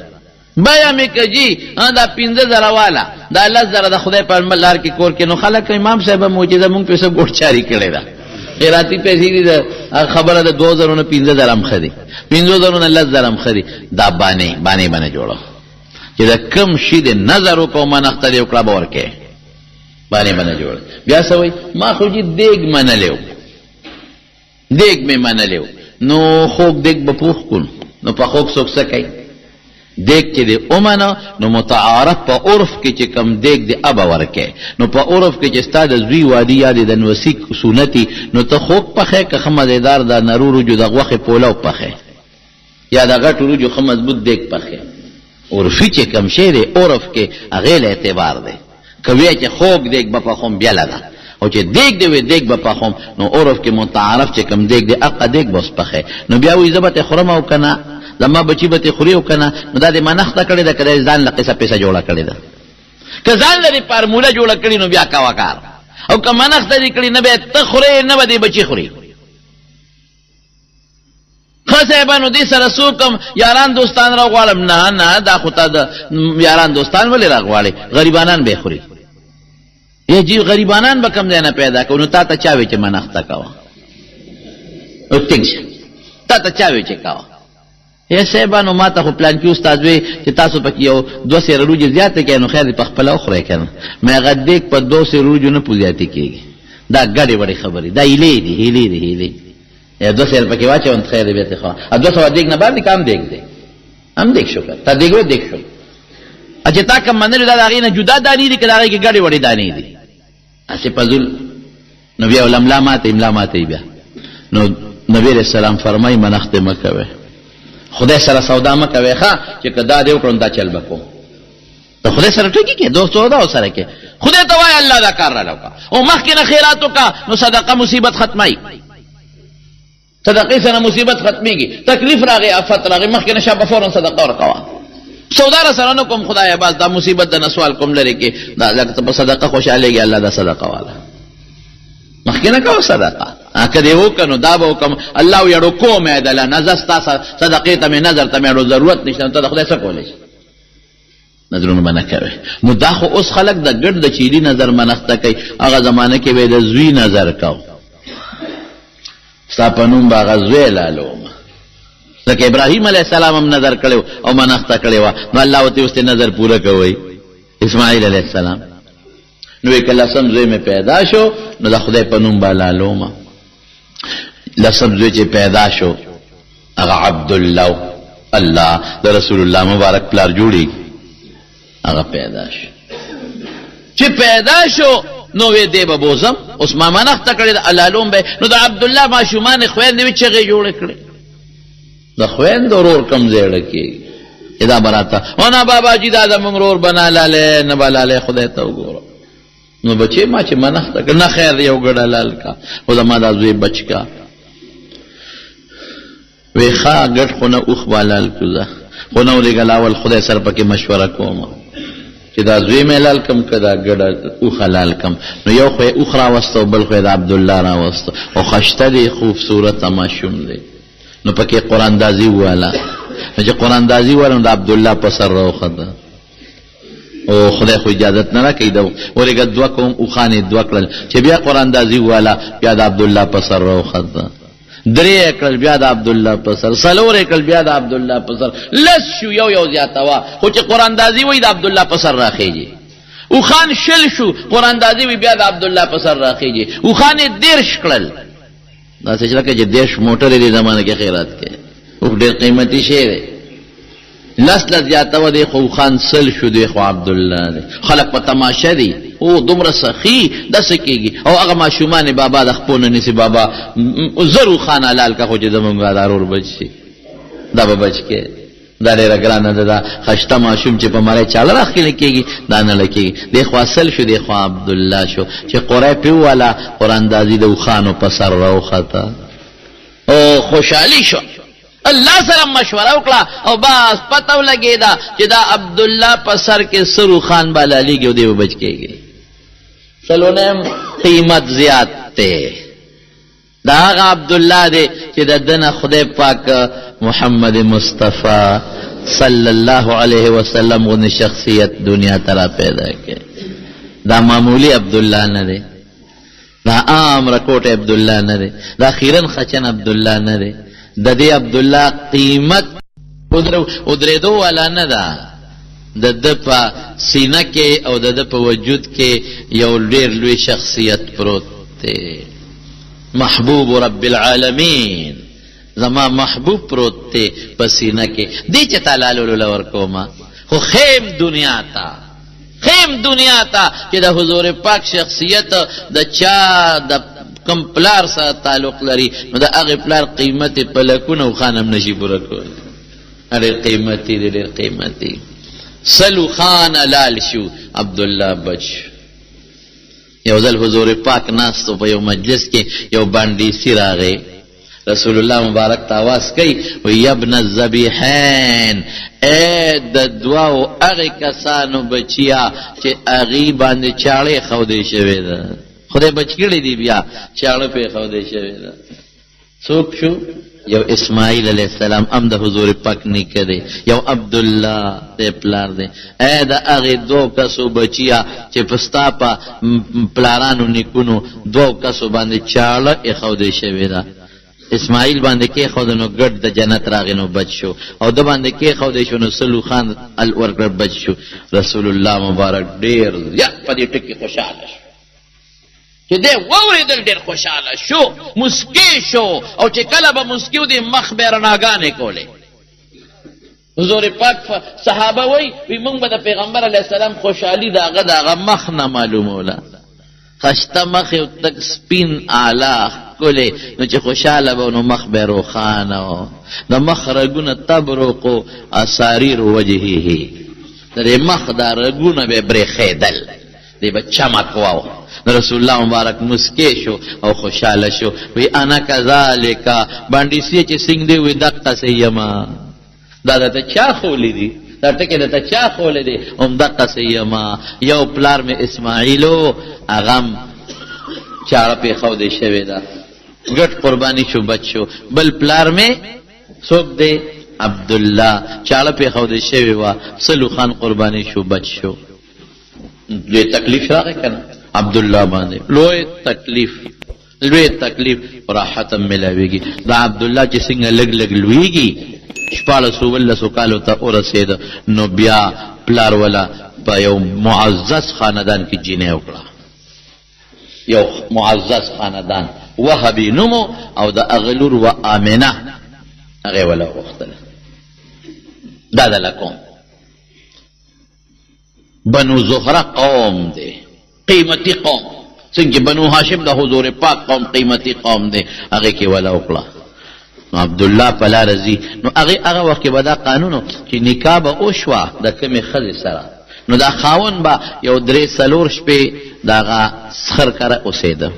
بیا مې که جي دا 15,000 والا دا 10,000 د خدای په لار کې کور کې نو خلک امام صاحبه معجزه مونږ پې څه ګوټچاري کړې ده خیراتی پیسې دي د خبره د 2,000 نه 15,000 هم ښه دي 15,000 نه 10,000 هم ښه دي دا بانې باندې جوړه چې د کم شي د نظر وکړو منښته دې وکړه به ورکې بانې باندې جوړه. بیا څه وایي ما خو جي دیګ مې منلی و نو خوږ دیګ به پوخ کړو نو په خوږ څوک څه کوي دیګ چې دی اومنه نو متعارف په عرف کې چې کم دیګ دی ابه ورکې نو په عرف کې چې ستا د زوی وادي یا د نوسي سنتي نو ته خوږ پخې که ښه مزېدار د نرو رجو د غوښې پولو پخې یا د غټو رجو ښه مضبوط دیګ پخې عرفي چې کم شی دی عرف کې هغې له اعتبار دی که وی چې خوږ دیګ به پخوم بیله ده او چې دیګ دی وی دیګ به پخوم نو عرف کې متعارف چې کم دیګ دی هغه دیګ به اوس پخې نو بیا وایي زه به ته خورم او که نه زما بچی به ته خوري او که نه نو دا دې منښته کړې ده که د ځان له قصه پیسه جوړه کړې ده که ځان له دې فارموله جوړه کړي نو بیا کوه کار او که منښته دې کړي نه به ته خورې نه به دې بچي خوري. ښه صاحبانو دې سره څوک یاران دوستان را غواړم نه دا خو تا د یاران دوستان ولې را غواړې غریبانان به خوري یا جی غریبانان به کم ځای نه پیدا کوو نو تا ته چا وی چې منښته کوه او ټینګ شه تا ته چا وی چې کوه یا صاحبانو ما ته خو پلان کې استاد وی چې تاسو پکې یو 2 سېره روجې زیاته کړئ نو خیر دې په خپله وخورئ که نه مې هغه دیګ په 2 سېره روجو نه پوزیاتې کېږي دا ګډې وړې خبرې دا هیلې یا 2 سېره پکې واچوم خیر دې بیا ته خوا 200 دیګ نه باندې کام دیګ دی هم دیګ شو که تا دیګ و دیګ شو چې تا کوم منلو دا د هغې نه جدا دانې دي که د هغې کې ګډې وړې دانې دي هسې پزول نو بیا املا ماته بیا نو نبی علیہ السلام فرمای منښتې مه کوئ خدای سره سودا مه کوئ ښه چې که دا دې وکړم دا چل به کوم د خدای سره ټوکې کې دوست سودا ورسره کې خدای ته وایه الله دا کار راله وکړه او مخکې نه خیرات وکړه نو صدقه مصیبت ختموي صدقې سره مصیبت ختمېږي تکلیف راغی آفت راغی مخکې نه شابه فورا صدقه ورکوه سودا را سره نه کوم خدای باز دا مصیبت د نسوال کوم لري کې دا لکه په صدقه خوشحالېږي الله دا صدقه والا مخکې نه کوه صدقه که دې وکړه نو دا به وکړم الله ویړو کومې ده له نظر ستا صدقې ته مې نظر ته مې اړو ضرورت نشته نو ته د خدای څه کولی شي نظرونه به نه کوې نو دا خو اوس خلک د ګډ د چیلي نظر منښته کوي هغه زمانه کې به یې د زوی نظر کو ستا په نوم به هغه زوی لالوم لکه ابراهیم علیه السلام هم نظر کړی او منښته کړې وه نو الله ورته اوس نظر پوره کوئ اسماعیل علیه السلام نو که لسم زوی مې پیدا شو نو د خدای په نوم به لالومه لسم زوی چې پیدا شو هغه عبدالله الله د رسول الله مبارک پلار جوړېږي هغه پیدا شو چې پیدا شو نو وی دی به بوزم اوس ما منښته کړې ده لالوم به نو د عبدالله ماشومان خویندې وي چغې جوړې کړې د خویند ورور کم ځای ډکېږي چې دا به راته او نه بابا جي دا زمونږ ورور به نه لالی نه به لالی خدای ته وګوره نو بچې ما چې منښته کړه نه خیر یو ګډه لال کا خو زما دا زوی بچ کا وی ښه ګډ خو نه اوښ به لال کړو زه خو نه ولېږل اول خدای سره پکې مشوره کوم چې دا زوی مې لال کم که دا ګډه اوښه لال کم نو یو خو یې اوښ راوسته او بل خو یې د عبدالله راوسته او ښایسته دی خوبصورته ماشوم دی نو پکې قراندازي وواله نو چې قراندازي وواله نو د عبدالله په سر راوخته او خدای خو اجازت نه راکوي د ورېږه 2 کوم اوښانې 2 کړل چې بیا قراندازي وواله بیا د عبدالله په سر راوخته 3 کړل بیا د عبدالله په سر 4 کړل بیا د عبدالله په سر لس شو یو زیاته وه خو چې قراندازي وایي د عبدالله په سر راخېږي اوښان 6 شو قراندازي وایي بیا د عبدالله په سر راخېږي اوښانې 10 کړل داسې چې لکه چې 10 موټرې دې زمانه کې خیرات کې اوښ ډېر قیمتي شی دی لس زیاته وه دی خو اوښان 100 شو دی خو عبدالله دی خلک په تماشه دی او دومره سخي داسې کېږي او هغه ماشومان بابا د خپو نه نیسي بابا زر اوښان حلال که خو چې زمونږ دا ورور بچ شي دا به بچ کې دا ډېره ګرانه ده دا خشته ماشوم چې په مړی چاله راښکلی کېږي دا نه لکېږي دی خو اصل شو دی خو عبدالله شو چې قری پې وواله قراندازي د اوښانو په سر راوخته او خوشحالي شو الله سره مشوره وکړه او بس پته ولګېده چې دا عبدالله په سر کې سرو خان به لالیږي او دی به بچ کېږي څلورم قیمت زیات دی دا هغه عبدالله دی چې د ده نه خدای پاک محمد مصطفی صلی الله علیه وسلم غوندې شخصیت دنیا ته را پیدا کړي دا معمولی عبدالله نه دی دا عام رکوټ عبدالله نه دی دا خیرن خچن عبدالله نه دی د دې عبدالله قیمت ودرېدو والا نه ده د ده په سینه کې او د ده په وجود کې یو ډېر لوی شخصیت پروت دی محبوب رب العالمین زما محبوب پروت دی په سینه کې دی چې تا لالولو ورکومه خو خیم دنیا ته چې د حضور پاک شخصیت د چا د کم پلار سره تعلق لري نو د هغې پلار قیمت په لکونه اوښان هم نشي پوره کولی ډېر قیمتي دی ډېر قیمتي 100 اوښان حلال شو عبدالله بچ یو ځل حضور پاک ناستو په یو مجلس کې یو بانډیسي راغی رسول الله مبارک ته آواز کوي وی ابن الذبیحین ای د دوو هغې کسانو بچیا چې هغې باندې چاړې ښودې شوې ده خدای بچ کړی دی بیا چاړه پې ښودې شوې ده څوک شو یو اسماعیل علیه السلام هم د حضور پاک نیکه دی یو عبدالله دی پلار دی ای د هغې 2 کسو بچیا چې په ستا په پلارانو نیکونو 2 کسو باندې چاړه ایښودې شوې ده اسماعیل باندې کې خود نو ګډ د جنت راغی نو بچ شو او د باندې کې خود شو نو سلو خان الورګ بچ شو. رسول الله مبارک ډیر یا په دې ټکی خوشاله شو چې دې ووریدل ډیر خوشاله شو مسکی شو او چې کله به مسکیو دې مخ به رڼاګانې کولې. حضور پاک صحابه وای موږ به د پیغمبر علیه السلام خوشحالي داغه مخ نه معلوموله خشته مخ یو تک سپین اعلی کولې نو چې خوشحاله به نو مخ به روښانه و د مخ رګونه تبرقو اساریر وجهه د مخ دا رګونه به برېښېدل دی به چمک واو. رسول الله مبارک مسکی شو او خوشحاله شو وی انا کذالک باندې سی چې څنګه دی وی دقه سیما دا ته چا خولې دي دا ټکي ته چا خولې دي هم دقه سیما یو پلار می اسماعیلو اغم چاره په خو دې شوی دا ګټ قرباني شو بچو بل پلار می څوک دی عبد الله چاله په خو دې شوی وا سلو خان قرباني شو بچو دې تکلیف راغی کنه عبد الله باندې لوی تکلیف راحت ملاویږي دا عبد الله چې څنګه لګ لګ لویږي شپاله سو کالو ته ورسېد نو بیا پلار ولا په یو معزز خاندان کې جینې وکړه یو معزز خاندان وهبي نومو او د اغلور و امنه هغه ولا وختله دا لکم بنو زهره قوم دی قیمتی قوم څنګه بنو هاشم د حضور پاک قوم قیمتی قوم دی هغه کې ولا وکړه. نو عبد الله پلا رضی نو هغه وخت کې ودا قانونو چې نکاح به اوشوا د کومې خزې سره نو دا خاون با یو درې سلور شپې داغه سخر کړه اوسېده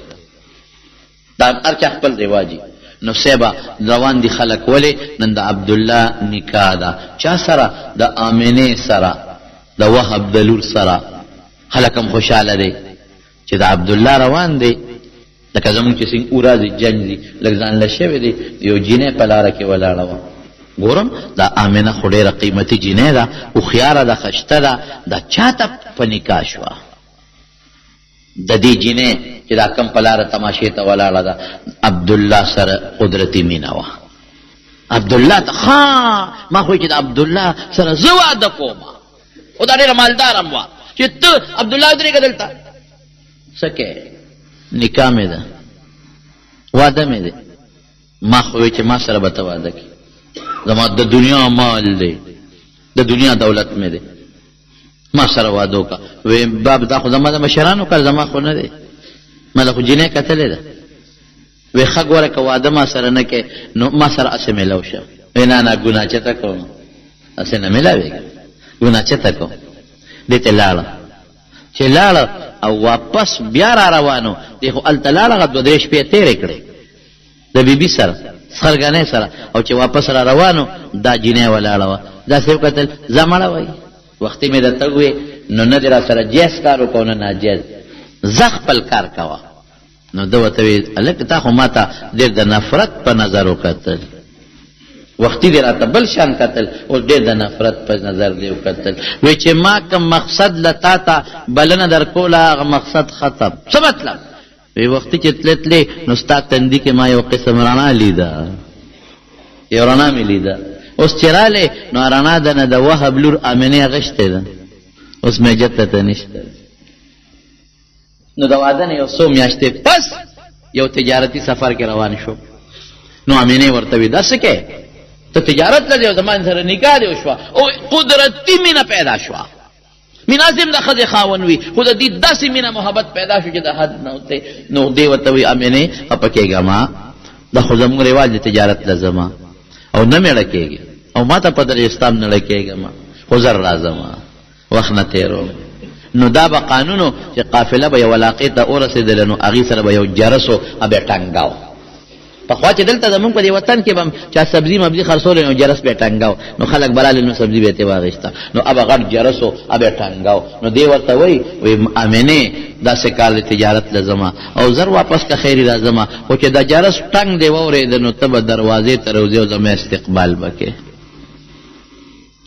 دا ارچ خپل رواجی نو سیبا روان دي خلق ولی نن د عبد الله نکاح دا چا سره د امنه سره د وهب د لور سره خلقم خوشاله دي چې د عبد الله روان دي لکه زمون چې څنګه اورازي جنگ دي لګزان لشي دي یو جینې په لار کې ولاړه و ګورم دا امنه خډيره قیمتي جینې ده او خيار ده خشته ده دا چاته په نکاح شو د دې جینې چې دا کم په لار تماشې ته ولاړه ده عبد الله سره قدرتي مینا و عبد الله ته ما خو چې د عبد الله سره زواده کوم او دا ډېر مالدارم و چې ته عبد الله درې کدلتا سکه نکاح مې ده واده مې ده ما خو چې ما سره به ته واده کې زما د دنیا مال دی د دنیا دولت مې ده ما سره واده وکړه وی باب دا خو زما د مشرانو کار زما خو نه دی مله خو جینې کتلې ده وی ښه ګوره که واده ما سره نه کې نو ما سره اسې میلاو شه وی نه ګناه چېرته کوم اسې نه میلاوېږي ګناه چېرته کوم دې ته لاړه چې لاړه او واپس بیا را روانو دی خو هلته لاړه دوه درې شپې تېرې کړې د بیبي سره خرګنې سره او چې واپس را روانو دا جینۍ ولاړه وه داسې وکتل ځه مړه وایي وختي مې درته ووې نو نه دې را سره جایز کار وکړو نه ناجایز زه خپل کار کوه نو ده ورته ویل هلک تا خو ما ته ډېر د نفرت په نظر وکتل وختي دې راته بل شان کتل اوس ډېر د نفرت په نظر دې وکتل وی چې ما کوم مقصد له تا ته بلنه در کوله هغه مقصد ختم څه مطلب وی وختي چې تلې تلې نو ستا تندي کې ما یو قسم رڼا لیده یو رڼا مې لیده اوس چې رالی نو رڼا ده نه د وهب لور امنې غشتې ده اوس مې جته ته نشته نو د واده نه یو څو میاشتې پس یو تجارتي سفر کې روان شو نو امنې ورته وی داسې کې ته تجارت لرې او زما سره نکاح دې وشوه او قدرتي مینه پیدا شوه مناسب د ښځې خاون وي خو د دې داسې مینه محبت پیدا شو چې د حد نه وتې نو دې ورته وی امنې خفه کېږه ما دا خو زموږ رواج د تجارت لزما او نه میړه کېږي او ما ته پدر اسلام نه لکېږه ما خو زر راځم وخت نه تېروم نو دا به قانونو چې قافله به یو علاقې ته ورسېدله نو هغې سره به یو جرسو به ټنګاو پخوا چې دلته زمونږ په دې وطن کې به هم چا سبزي مبزي خرڅولی نو جرس به یې ټنګاو نو خلک به رالې نو سبزي به یې ترې واخېسته نو هغه غټ جرسو به یې ټنګاو نو دې ورته وایي امنې داسې کار د تجارت له ځمه او زر واپس که خیري راځمه خو چې دا جرس ټنګ دې واورېده نو ته به دروازې ته روځې او زما استقبال به کې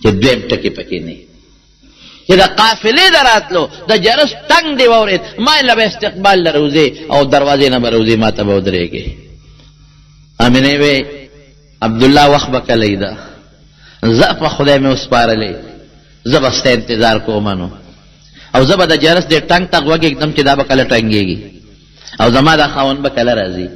چې دویم ټکې پکې نه چې د قافلې د راتلو د جرس ټنګ دې واورېد ما یې له به استقبال له روځې او دروازې نه به روځې ما ته به ودرېږې امینه وی عبدالله وخت به کلی ده زه په خدای مې وسپارلی زه به ستا انتظار کومنو او زه به د جرس دې ټنګ ته غوږ ایږدم چې دا به کله ټنګېږي او زما دا خاوند به کله راځي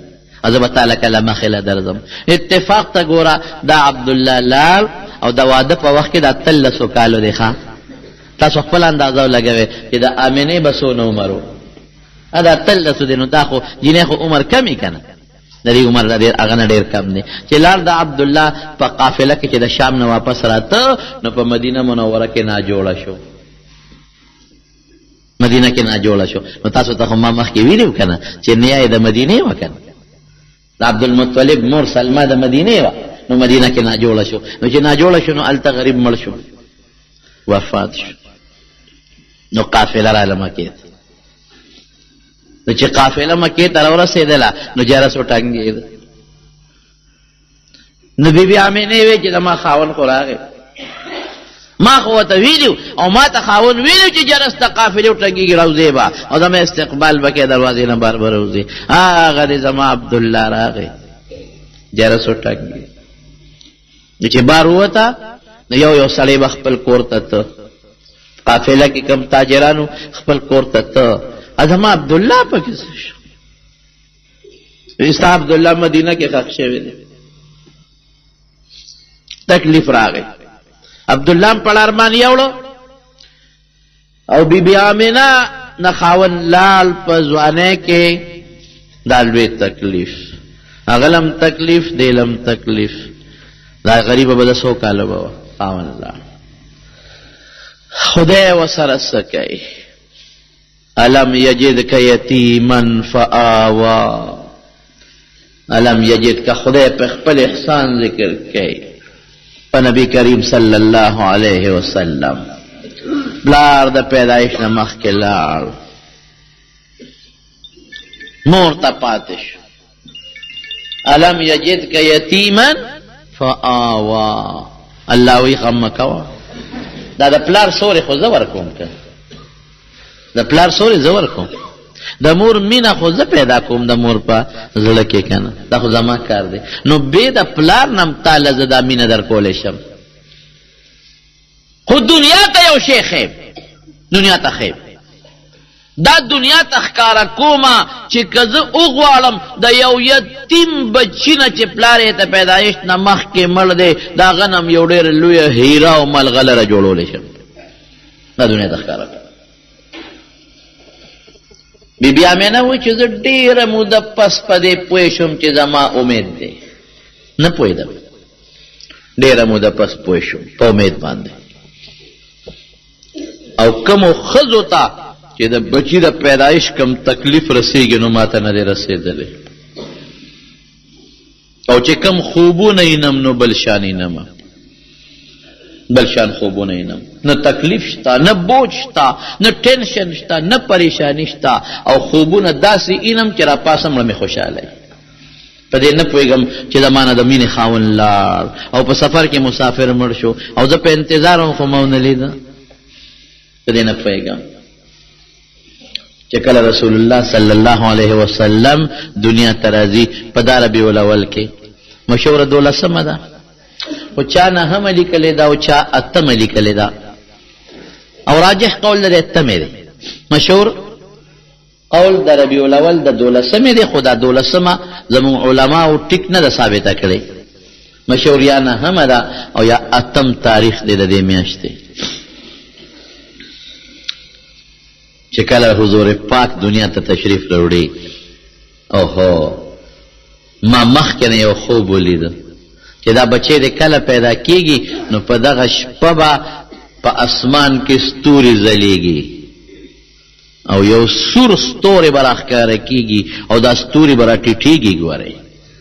او زه به تاله کله مخې له درځم. اتفاق ته ګوره دا عبدالله لاړ او د واده په وخت کې دا 13 کالو دی. ښه تاسو خپل اندازه ولګوئ چې د امینې به څونه عمر و. دا 13 دی نو دا خو جینۍ خو عمر کم یې که نه د دې عمر هغه نه ډېر کم دی چې لاړ د عبدالله په قافله کې چې د شام نه واپس راته نو په مدینه منوره کې ناجوړه شو. مدینه کې ناجوړه شو. نو تاسو ته خو ما مخکې ویلي که نه چې نیا یې د مدینې وه که نه د عبدالمطلب مور سلمه د مدینې وه نو مدینه کې ناجوړه شو. نو چې ناجوړه شو نو هلته غریب مړ شو وفات شو. نو قافله راله مکې ته نو چې قافله مکې ته راورسېدله نو جرس وټنګېده. نو بیبي امینې وی چې زما خاوند خو راغی ما خو ورته ویلي او ما ته خاوند ویلي چې جرس ته قافلې وټنګېږي راوځې به او زما استقبال به کوې دروازې نه بار به راوځې. هغه دی زما عبدالله راغی جرس وټنګېږي. نو چې بار ووته نو یو سړی به خپل کور ته ته قافله کې کم تاجرانو خپل کور ته ته زما عبدالله پکې څه شو. ستا عبدالله مدینه کې ښخ شوی دی. تکلیف راغی. عبدالله هم پړ ارمان یوړو او بیبي آمینه نه خاوند لال په ځوانۍ کې دا لوی تکلیف هغه لم تکلیف دی لم تکلیف دا غریبه به د 100 کاله به خاوند لال خدای ورسره څه کوي. الم یجدک یتیما فآوا الم یجدک خدای په خپل احسان ذکر کوي په نبی کریم صلی الله علیه وسلم. بلار د پیدایش نه مخکې لاړ مور ته پاتې شو. الم یجدک یتیما فآوا الله وی غم مه کوه دا د پلار سورې خو زه ورکوم که د پلار سورې زه ورکوم د مور مینه خو زه پیدا کوم د مور په زړه کې که نه دا خو زما کار دی. نو بې د پلار نه هم تاله زه دا مینه در کولی شم خو دنیا ته یو شی خیب دنیا ته خیب دا دنیا ته ښکاره کومه چې که زه وغواړم د یو یتیم بچي نه چې پلار یې ته پیدایش نه مخکې مړ دی د هغه نه هم یو ډېره لویه هیره او ملغلره جوړولی شم دا دنیا ته ښکاره کوم. بیبي آمینه وایي چې زه ډېره موده پس په دې پوه شوم چې زما امید دی نه پوهېدم ډېره موده پس پوه شوم په امید باندې او کومو ښځو ته چې د بچي د پیدایش کم تکلیف رسېږي نو ما ته نه دی رسېدلی او چې کم خوبونه وینم نو بل شان وینم بل شان خوبونه وینم نه تکلیف شته نه بوج شته نه ټینشن شته نه پریشانی شته او خوبونه داسې وینم چې را پاسم مړه مې خوشحاله په دې نه پوهېږم چې زما نه د مینې خاوند لاړ او په سفر کې مسافر مړ شو او زه په انتظار هم خو ما ونه لیده په دې نه پوهېږم چې کله رسول الله صلی الله علیه وسلم دنیا ته راځي په دا ربیع الاول کې مشهوره 12مه ده خو چا 9مه لیکلې ده او چا 8مه لیکلې ده او راجح قول لري 8مه دی. مشهور قول د ربیع الاول د 12مه دی خو دا 12مه زموږ علماو ټیک نه ده ثابته کړې مشهور یا 9مه ده او یا 8م تاریخ دی د دې میاشتې چې کله حضور پاک دنیا ته تشریف راوړي. اوهو ما مخکې نه یو خوب ولیده چې دا بچی د کله پیدا کیږي نو په دغه شپه به په اسمان کې ستوري ځلیږي او یو سور ستوری به راښکاره کیږي او دا ستوري به راټیټېږي. ګورئ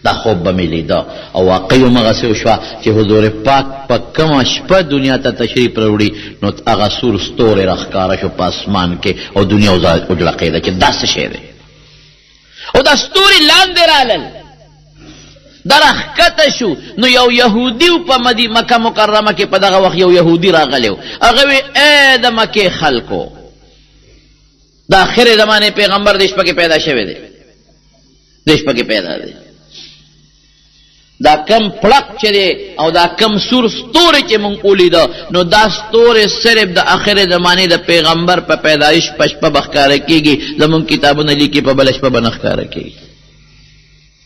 دا خوب به مې لیده او واقعي همغسې وشوه چې حضور پاک په کومه شپه دنیا ته تشریف راوړي نو هغه سور ستوری راښکاره شو په اسمان کې او دنیا وجړقېده چې دا څه شی دی او دا ستوري لاندې رالل دا راښکته شو نو یو یهودي و په مکه مکرمه کې په دغه وخت یو یهودي راغلی و هغه وی ای د مکې خلکو د آخرې زمانې پیغمبر دې شپه کې پیدا شوی دی دې شپه کې پیدا دی دا کم پړق چې دی او دا کم سور ستوري چې مونږ ولیده نو دا ستوري صرف د آخر زمانې د پیغمبر په پیدایش په شپه به ښکاره کېږي زمونږ کتابونه لیکي په بله شپه به نه ښکاره کېږي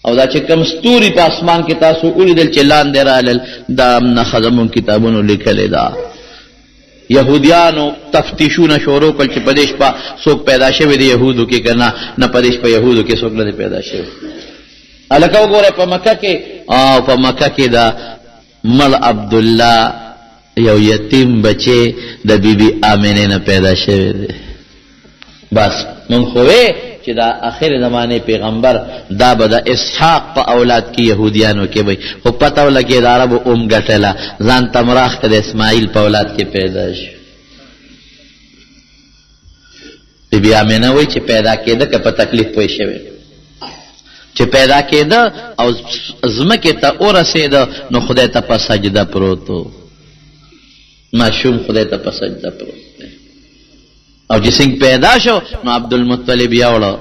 او دا چې کم ستوري په اسمان کې تاسو ولیدل چې لاندې رالل دا نښه زمونږ کتابونو لیکلې ده یهودیانو تفتیشونه شروع کړل چې په دې شپه څوک پیدا شوی د یهودو کې که نه په دې شپه یهودو کې څوک نه دی پیدا شوی هلکه وګوره په مکه کې او په مکه کې د مل عبدالله یو یتیم بچی د بیبي آمنې نه پیدا شوی دی بس مونږ خو چې دا آخر زمانه پیغمبر دا به د اسحاق په اولاد کې یهودیانو کې وي خو پته ولګېد عربو اوم ګټله ځان ته مراخ که د اسماعیل په اولاد کې پیدا شو بیبي آمنه وایي چې پیدا کېده که په تکلیف پوه شوی چې پیدا کېده او ځمکې ته ورسېده نو خدای ته په سجده پروت و ماشوم خدای ته په سجده پروت دی او چې څنګه پیدا شو نو عبدالمطلب یوړه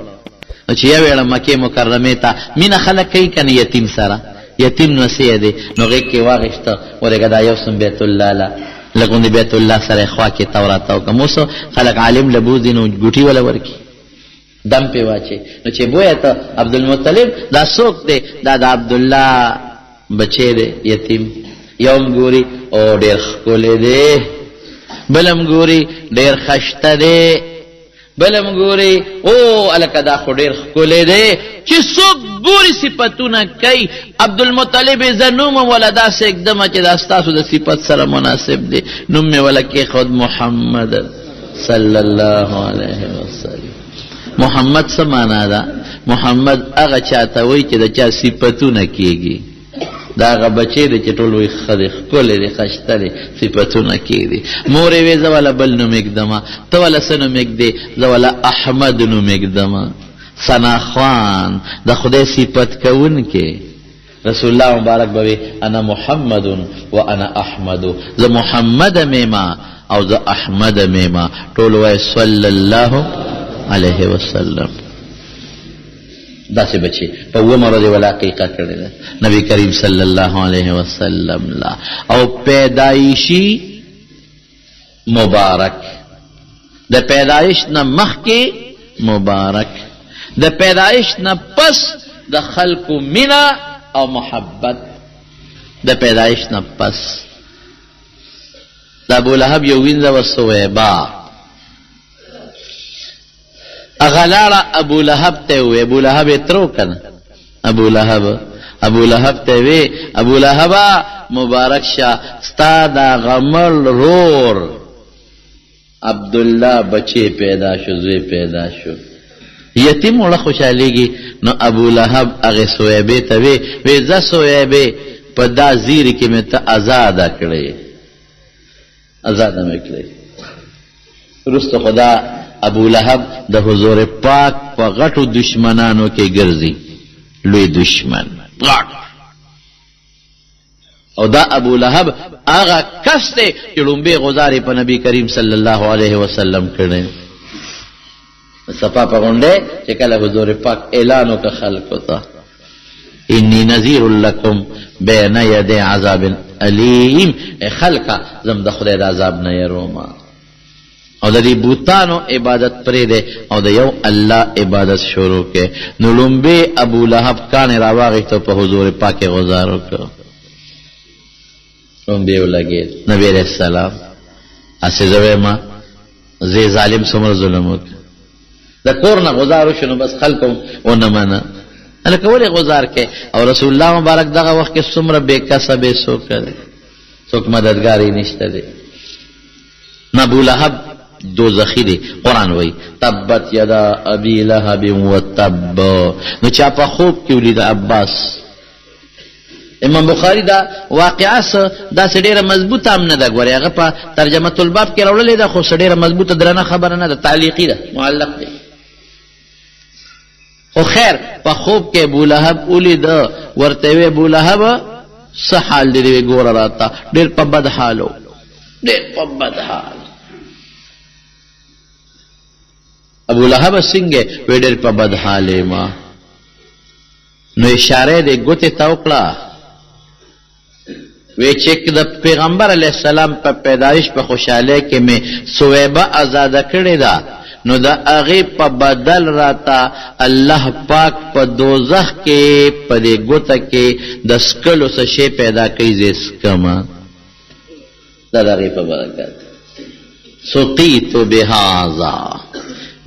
نو چې یوړه مکې مکرمې ته مینه خلک کوي که نه یتیم سره یتیم نو څه دی نو غېږ کې واغېسته ورېږه دا یو سم بیت الله له لږ بیت الله سره یې خوا کې تورات وکړه اوس خلک عالم له بوځي نو ګوټي وله ورکړي دم پې واچي نو چې بویه ته عبدالمطلب دا څوک دی دا د عبدالله بچی دی یتیم یوم ګوري او ډېر ښکلی دی بلم ګوري ډېر خشته دی بلم ګوري او هلکه دا خو ډېر ښکلی دی چې څوک ګوري صفتونه کوي عبدالمطلب یې زه نوم وله داسې اږدمه چې دا ستاسو د صفت سره مناسب دی نوم مې وله کېښود محمد صلی الله علیه وسلم محمد څه معنا ده محمد هغه چاته وایي چې د چا صفتونه کېږي دا هغه بچی دی چې ټول وایي ښه دی ښکلی دی ښایسته دی صفتونه کېږي مور یې وایي زه وله بل نوم ایږدمه ته وله څه نوم ایږدې زه وله احمد نوم ایږدمه ثناخوان د خدای صفت کوونکې رسول الله مبارک به وایي انا محمد و انا احمد زه محمد میما او زه احمد میما ټول وایي صلی الله علیه وسلم داسې بچی په اومه ورځې ولا عقیقه کړې ده نبی کریم صلی الله علیه وسلم لا او پیدایشي مبارک د پیدایش نه مخکې مبارک د پیدایش نه پس د خلقو مینا او محبت د پیدایش نه پس د ابولهب یو وینځه و سویبا اغلاړه ابولهب ته وی ابولهب یې ترو که نه ابولهب ته وی ابولهبه مبارک شه ستا دا غمل رور عبدالله بچی پیدا شو زوی پیدا شو یتیم وړه خوشحالیږي نو ابولهب هغې سویبې ته وی زه سویبې په دا زیري کې مې ته ازاده کړې ازاده مې کړې وروسته خدا ابو لهب د حضور پاک په غټو دشمنانو کې ګرځي لوی دشمن غټ او دا ابو لهب هغه کس دی چې لومبې غزارې په نبی کریم صلی الله علیه وسلم کړی صفا په غونډې چې کله حضور پاک اعلان وکړه خلکو ته انی نذیر لکم بین یدی عذاب علیم ای خلکه زم د خدای د عذاب نه یرومه او د دې بوتانو عبادت پرې دی او د یو الله عبادت شروع کې نو لومبې ابو لهب کاڼې راواغېښته په حضور پاک یې غزار وکړه لومبې ولګېد نبي علیه السلام هسې زه وایم زه ظالم څومره ظلم وکړه د کور نه غزار وشو نو بس خلکو ونه منه هلکه ولې غزار کې او رسول الله مبارک دغه وخت کې څومره بې کسبې څوک دی څوک مددګار یې نشته دی ابو لهب دوزخی دی قرآن وی تبت یدا ابی لهب و تب نو چا په خوب کې ولید عباس امام بخاری دا واقعه دا ډیره مضبوطه هم نه ده ګورې هغه په ترجمه الباب کې راوړلې ده خو ډیره مضبوطه درنه خبره نه ده تعلیقي ده معلق دی خو خیر په خوب کې ابو لهب ولید ورته وی ابو لهب څه حال دی ګوره راته ډیر په بد حالو ډیر په بد حال ابو لهب څنګه وی ډېر په بد حال ما نو اشاره دې ګوتې ته وکړه وی چې د پیغمبر علیه السلام په پیدایش په خوشحالی کې مې سویبه آزاده کړې ده نو د هغې په بدل راته الله پاک په دوزخ کې په دې ګوته کې د سکلو څه شی پیدا کوي زه سکمه دا د هغې په برکت سقیت بهذا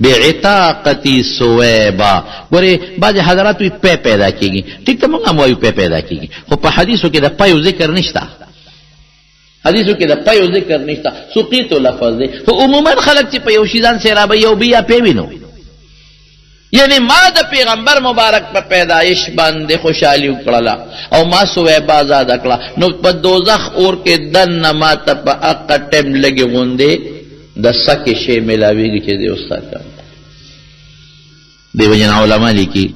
بعتاقتی سویبا ګورې بعضې حضرات وی پی پیدا کېږي ټیک ته موږ هم وایو پی پیدا کېږي خو په حدیثو کې د پیو ذکر نشته حدیثو کې د پیو ذکر نشته سقیتو لفظ دی خو عموما خلک چې په یو شي ځان سیرابه یو بیا پی وینو یعنی ما د پیغمبر مبارک په پیدایش باندې خوشحالي وکړله او ما سویبه آزاده کړه نو په دوزخ اور کې دننه ما ته په هغه ټایم لږې غوندې د سکې شی میلاویږي چې دی استاد کړه دیو جن علماء لیکي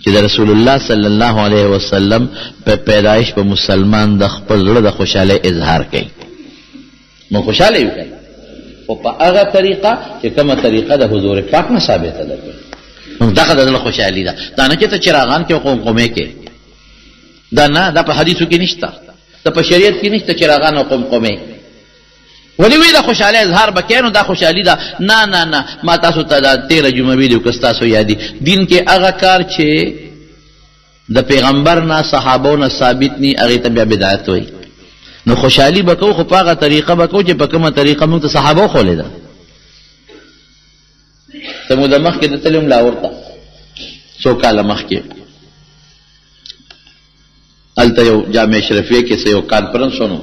چې د رسول الله صلی الله علیه وسلم په پیدایش په مسلمان د خپل زړه د خوشحالۍ اظهار کوي نو خوشحاله یو او په هغه طریقه چې کومه طریقه د حضور پاک نه ثابته ده نو دغه د زړه خوشحالي ده دا نه چې ته چراغان کې قمقمې کې دا نه دا په حدیثو کې نشته دا په شریعت کې نشته چراغان او قمقمې ولی وی دا خوشحالی اظهار بکی نو دا خوشحالی دا نا نا نا ما تاسو تا دا 13 جمعه ویلیو کس تاسو یادی دین کې اغا کار چې د پیغمبر نا صحابو نا ثابت نی اغی تا بیا بدعت ہوئی نو خوشحالی بکو خو پاگا طریقه بکو چې پا کم طریقه مونگ تا صحابو خولی دا تمو دا مخ که دا تلیم لاورتا سو کالا مخ که التا یو جامع شرفیه که سیو کانفرنس سنو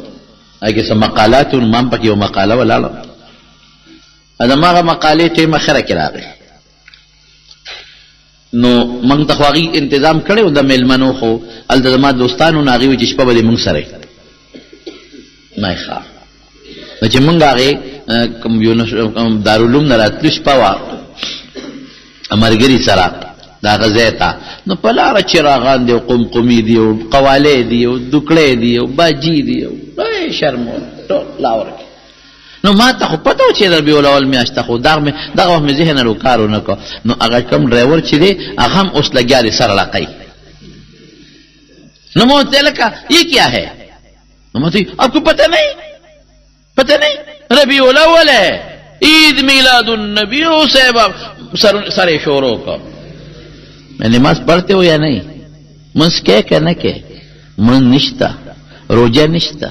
اگه سا مقالات مام پاک یو مقاله ولالا ادم آغا مقاله تیمه خیره کراغی نو منگ تخواغی انتظام کرده و دا ملمنو خو التظامات دوستانو ناغیوی چشپا بده منگ سره نای خواه نو چه منگ آغی دارالعلوم نراتلوش پاوا امرگری سرا دا غزیتا نو پلار چراغان دیو قمقمی دیو قواله دیو دکڑه دیو باجی دیو شرمون ټول لاور نو ما ته خو پته و چې ربیع الاول میاشته خو دغه وخت مې ذهن رو کار ونه کو نو هغه کوم ډرایور چې دی هغه هم اوس لګیا دی سره لقی نو مو ته لکه یہ کیا ہے نو مته آپ کو پتہ نہیں ربیع الاول ہے عید میلاد النبی صاحب سر شوروں کا میں نماز پڑھتے ہو یا نہیں منس کہ نہ کہ من نشتا روزہ نشتا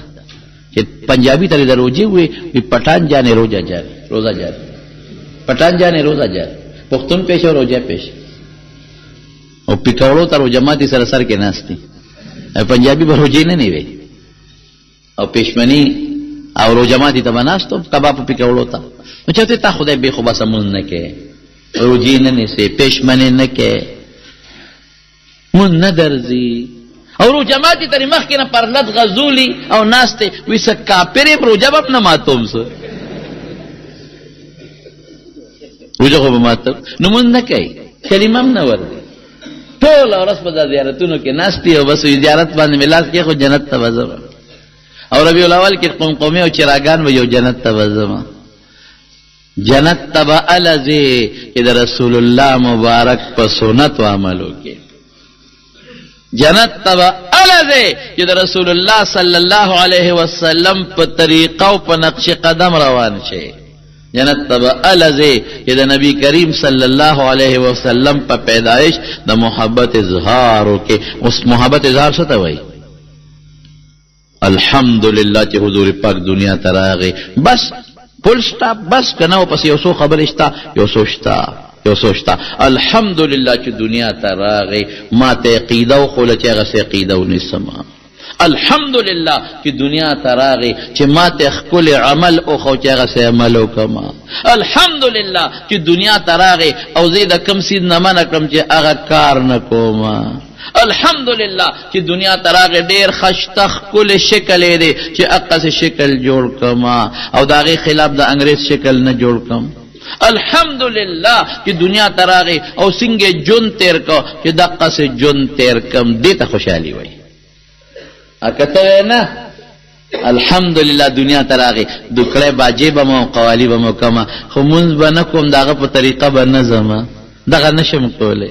کہ پنجابی طرح ادھر روزے ہوئے پٹھان جانے روزہ جانے پٹھان جانے روزہ جانے پختون پیش اور روزہ پیش اور پکوڑوں تا جماعتی سر کے ناستی پنجابی پر روزے نہیں ہوئے اور پیشمنی اور رو جماعتی تا بناس تو کباب پکوڑوں تا چاہتے تا خدا بے خوبا سمون نہ کہ روزے نہیں سے پیشمنی نہ کہ من نہ درزی اور جماعتی تری مخ کے نا پرلت غزولی او ناستے ویسا کافرے پر جب اپنا ماتوم سو وجہ خوب ماتوم نمون نکئی کلمم نور دی طول اور رسم دا زیارتونو کے ناستی او بس زیارت باندې ملاس کے خود جنت تا بزم اور ربیع الاول کے قمقومی او چراغان و یو جنت تا بزم جنت تبا الازی کہ دا رسول اللہ مبارک پا سنت و عملو کے جنت تبا الازی کہ دا رسول اللہ صلی اللہ علیہ وسلم پا طریقہ و پا نقش قدم روان شے جنت تبا الازی کہ دا نبی کریم صلی اللہ علیہ وسلم پا پیدائش دا محبت اظہارو کے اس محبت اظہار ستا ہوئی الحمدللہ چی حضور پاک دنیا تراغی بس پل سٹاپ بس کناو پس یو سو خبر اشتا یو سوچتا الحمدللہ چی دنیا تراغی ما تے قیدو خولا چی اغا سے قیدو نسما الحمدللہ چی دنیا تراغی چی ما تے اخکل عمل او خو چی اغا سے عملو کما الحمدللہ چی دنیا تراغی او زید کم سید نمانکم چی اغا کار نکوما الحمدللہ چی دنیا تراغ دیر خشتخ کل شکل دے چی اقا سے شکل جوڑ کما او داغی خلاف دا انگریز شکل نہ جوڑ کم الحمدللہ چی دنیا تراغ او سنگے جن تیر کو چی دقا سے جن تیر کم دیتا خوشحالی وئی اکتا ہے نا الحمدللہ دنیا تراغ دکڑے باجے بمو قوالی بمو کما خمونز بنکم داغا پا طریقہ بنظم داغا نشم کولے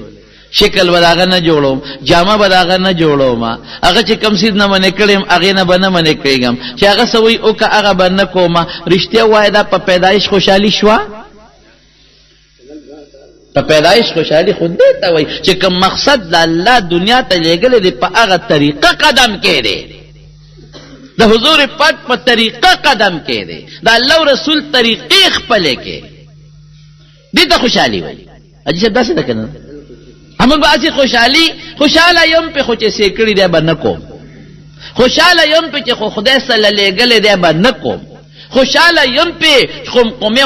شکل به د هغه نه جوړوم، جامه به د هغه نه جوړوم، هغه چې کوم څیز نه منې کړی یم هغې نه به نه منې کېږم، چې هغه څه وایي وکړه هغه به نه کوم. رښتیا ووایه دا په پیدایش خوشحالي شوه؟ په پیدایش خوشحالي خو دې ته وایي چې کوم مقصد د الله دنیا ته لېږلی دی په هغه طریقه قدم کې دی، د حضور پاک په طریقه قدم کې دی، د الله او رسول طریقې خپلې کې، دې ته خوشحالي وایي. حاجي صاحب داسې ده که نه؟ همون به هسې خوشحاله یم پې خو چې سې کړي دی به نه کوم، خوشحاله یم پې چې خو خدای سره لېږلی دی به نه کوم، خوشحاله یم پې قمقمې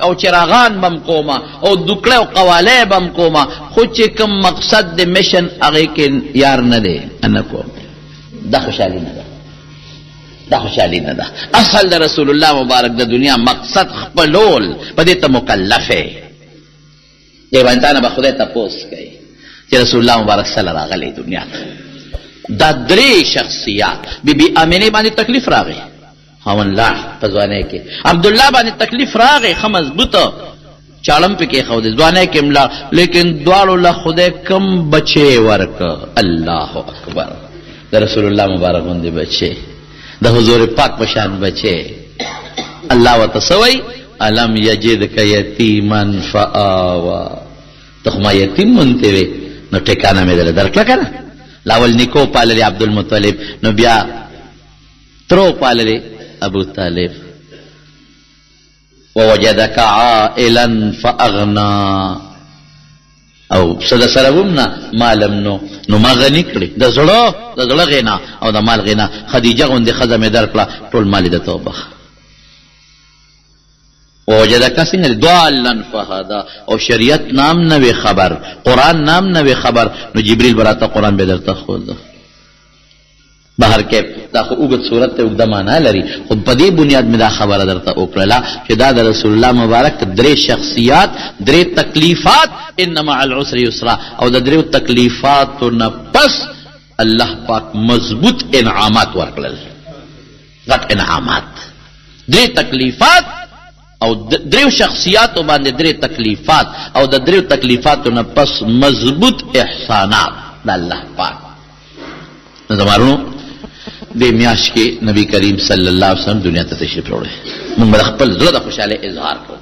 او چراغان بم کوم او دوکړی او قوالی بم کوم، خو چې کوم مقصد د میشن هغې کې یار نه دی نه کوم. دا خوشحالي نه ده، دا خوشحالي نه ده. اصل د رسول الله مبارک د دنیا مقصد خپلول په دې ته مکلف دی. دی باندې تا نه به خدای تپوس کوي چې رسول الله مبارک سره راغلی دنیا ته. دا درې شخصیات بی بی امینې باندې تکلیف راغی، خاوند لاړ په ځوانۍ کې، عبدالله باندې تکلیف راغی ښه مضبوطه چاړم پې کېښودی ځوانۍ کې ملا، لیکن دواړو له خدای کم بچې ورکه. الله اکبر، د رسول الله مبارک غوندې بچې، د حضور پاک په شان بچې. الله ورته څه وایي؟ الم یجدک یتیما فآوا، ته خو ما یتیم مونتی وې نو ټکانه مې درله درکړه که نه. لاول نیکو پاللی عبدالمطلب، نو بیا ترو پاللی ابو طالب. ووجدک عائلا فاغنا، او صد سره ومنه مالم نو ما غني کړي، د زړه غنا او د مال غنا. خدیجه غوندې ښځه مې درکړه ټول مال یې د توبه. ووجدک څنګه ضالا فهدا، او شریعت نام نه وي خبر، قرآن نام نه وي خبر، نو جبریل براته قرآن به درته ښود. بهر کې دا خو اوږد صورت ته اوږده معنا لري، خو په دې بنیاد مې دا خبره درته وکړله چې دا د رسول الله مبارک درې شخصیات، درې تکلیفات، ان مع العسر یسرا، او د درېو تکلیفاتو نه پس الله پاک مضبوط انعامات ورکړل، غټ انعامات. درې تکلیفات او دریو شخصیاتو باندې درې تکلیفات، او د دریو تکلیفاتو نه پس مضبوط احسانات د الله پاک. نو زمارونو دې میاشت کې نبی کریم صلی الله علیه وسلم دنیا ته تشریف راوړی، موږ به خپل زړه د خوشحالۍ اظهار کړو.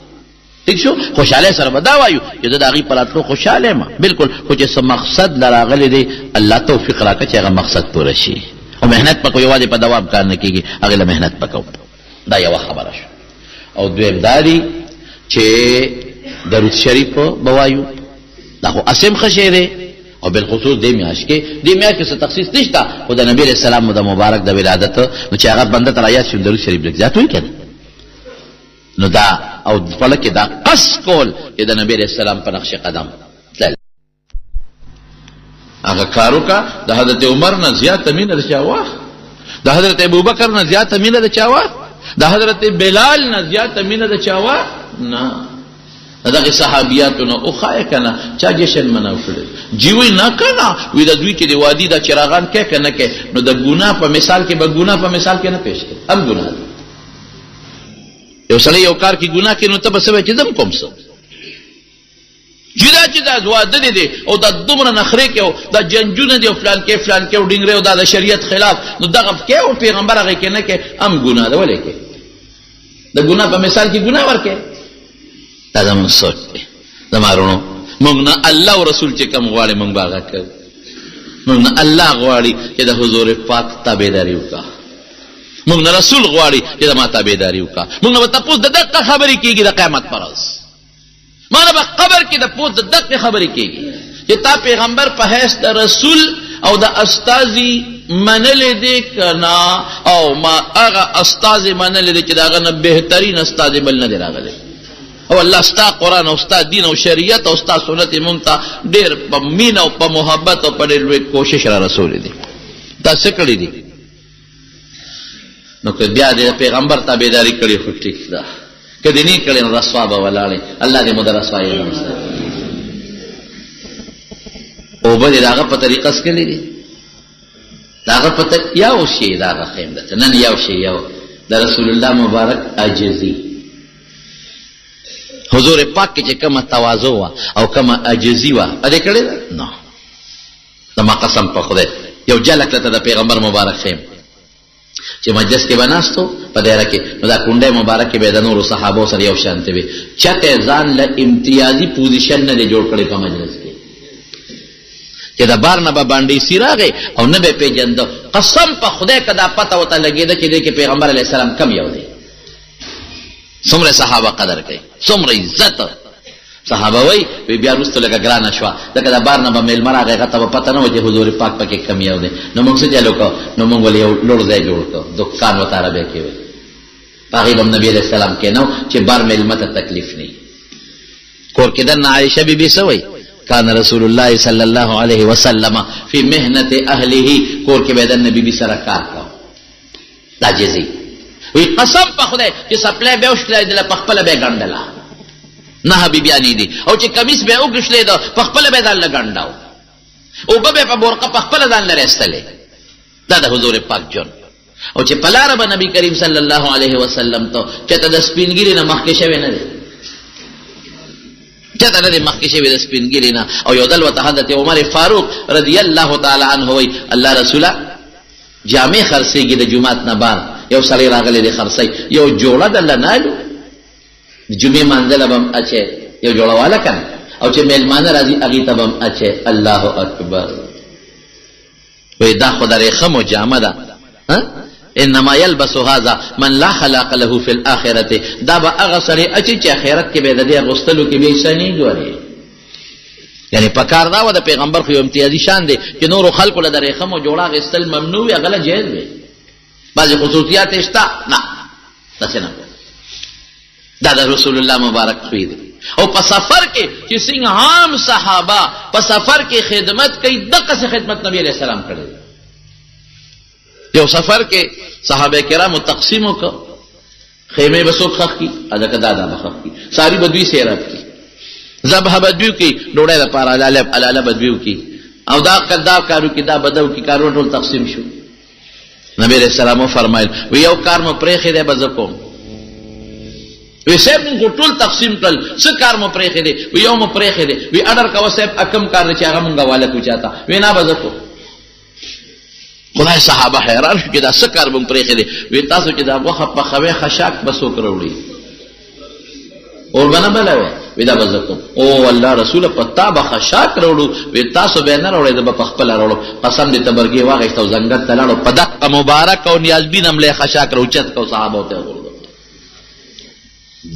ٹھیک شو؟ خوشحالۍ سره به دا وایو چې زه د هغې په راتلو خوشحاله یم بلکل، خو چې څه مقصد له راغلی دی الله توفیق راکړه چې هغه مقصد پوره شي. او محنت پکو، یوازې په دوام کار نه کېږي، هغې له محنت پکو. دا یوه خبره شو. او دویم دا دی چې درود شریف به وایو، دا خو اسم ښه شی دی، او بالخصوص دې میاشت کې څه تخصیص نشته، خو د نبي علیه السلام د مبارک د ولادت نو چې هغه بنده ته رایاد شي درود شریف لږ زیات وایي که نه، نو دا او فلک کې دا قص کول چې د نبي علیه السلام په نقش قدم تلل. هغه کار وکړه د حضرت عمر نه زیاته مینه د چا وه، د حضرت ابوبکر نه زیاته مینه د چا وه، د حضرت بلال نه زیاته مینه د چا وه نه، دغه صحابیاتو نه وښایه که نه چا جشن مناو کړی. جیوی نه که نه وی د دوی کې د وادي دا چراغان کې که نه کې، نو د ګناه په مثال کې به ګناه په مثال کې نه پیش کړي، هم ګناه ده. یو سړی یو کار کې ګناه کوي نو ته به څه وایې چې زه م کوم څه جدا واده دی او دا دومره نخرې کې او دا جنجونه دی او فلان کې او ډینګرې او دا د شریعت خلاف، نو دغه کې او پیغمبر هغې کې نه کې هم ګناه ده. ولې کې د ګناه په مثال کې ګناه ورکې؟ دا زمونږ سوچ دی. زما وروڼو، موږ نه الله او رسول چې کوم غواړي موږ به هغه کوو. موږ نه الله غواړي چې د حضور پاک تابعداري وکړه، موږ نه رسول غواړي چې زما تابعداري وکړه. موږ نه به تپوس د دقه خبرې کېږي د قیامت پر ورځ، ما نه به قبر کې د پوس د دقه خبرې کېږي چې تا پیغمبر په حیث د رسول او د استازي منلې دی که نه، او ما هغه استازي منلې دی چې د هغه نه بهترین استازي بل نه دی راغلی. او الله ستا قرآن او ستا دین او شریعت او ستا سنت مونږ ته ډېر په مینه او په محبت او په ډېر لوی کوشش را رسولی دی. دا څه کړي دي؟ نو که بیا د پیغمبر تابعداري کړې خو ټیک ده، که دې نه کړې نو رسوا به ولاړې. الله دې مو د رسوایۍ نه وساتي. اوبه دې د هغه په طریقه څښلې دي، د هغه په یو شی د هغه ښیم درته نن یو شی، یو د رسول الله مبارک عاجزي. حضور پاک کې چې کومه تواضع وا او کومه عاجزي وا ا دې کړې نه زما قسم په خدای یو جلک لته د پیغمبر مبارک خیم چې مجلس کې بناستو په دایره کې نو دا کونډه مبارک کې به د نور صحابه سره یو شانته وي چته ځان له امتیازي پوزیشن نه جوړ کړي په مجلس کې چې دا بار نه باندې سیراغه او نه به پیجند قسم په خدای کدا پته وته لګیدا چې د پیغمبر علی السلام کم یو دی څومره صحابه قدر کوي څومره عزت صحابه وای بیا رسول لکه ګرانه شو لکه دا بار نه به مل مرغه غته په پته نه و چې حضور پاک پکې کم یو دی نو موږ څه چلو کو نو موږ ولې لوړ ځای جوړ کو دکان وته عربه کې وي پیغمبر نبی علیہ السلام کې نو چې بار مل مت تکلیف نه کور کې د عائشہ بیبي سوي کان رسول الله صلی الله علیه وسلم فی مهنه اهله کور کې به د نبی بي سره کار کاو دا جزي وی قسم په خدای چې سپلای به وشلای د خپل به ګندلا نه حبیبیانی دي او چې کمیس به وګشلې دا خپل به ځان لګنداو او به په برقه خپل ځان لريستلې دا د حضور پاک جون او چې پلار به نبی کریم صلی الله علیه وسلم ته چې د سپینګری نه مخکې شوی نه دی چته د مخکې شوی د سپینګری نه او یو دل وته حضرت عمر فاروق رضی الله تعالی عنه وی الله رسوله جامع خرڅيږي د جمعات نه بعد یو سړی راغلی د خرڅي یو جوړه د لنالو جمعه منځله بم اچي یو جوړه والا کنه او چې میلمانه راځي اغي ته بم اچي الله اکبر وې دا خدای خمو جامه ده انما يلبس هذا من لا خلاق له في الاخره دا به هغه سړی اچي چې اخرت کې به د دې غوستلو کې به شنی ګوري یعنی پکار دا و د پیغمبر خو امتیازي شان دي چې نور خلق له درې خمو جوړه غستل ممنوع یا غلط جایز وي بعضی خصوصیات اشتا نه تاسو نه دا د رسول الله مبارک خوی دی او په سفر کې چې څنګه عام صحابه په سفر کې خدمت کوي دغه څه خدمت نبی علیہ السلام کړی یو سفر کې صحابه کرام تقسیم وکړه خیمه بسوک خخ کی ادا کدا دا بخخ کی ساری بدوی سیرت کی ذبح بدوی کی ډوړې لپاره الاله بدوی کی او دا کدا کارو کی دا بدو کی کارو ټول تقسیم شو نبی علیہ السلام فرمایل و یو کار مو پرېخې ده بزکو وی سیب مونږ ټول تقسیم کړل څه کار مو پرېخې ده و یو مو پرېخې ده وی اډر کا وسیب اکم کار چې هغه مونږه والا کو چاته وینا بزکو خدای صحابه حیران شو چې دا څه کار مونږ پرېخې ده وی تاسو چې دا وخت په خوي خشاک بسو کړوړي اور بنا بلوي ودا بزکو او الله رسول پتا به خشاک وروړو وی تاسو به نه وروړي د په خپل وروړو قسم دې تبرګي واغښتو زنګت تلاړو پدق مبارک او نیازبین هم له خشاک روچت کو صحابه ته وروړو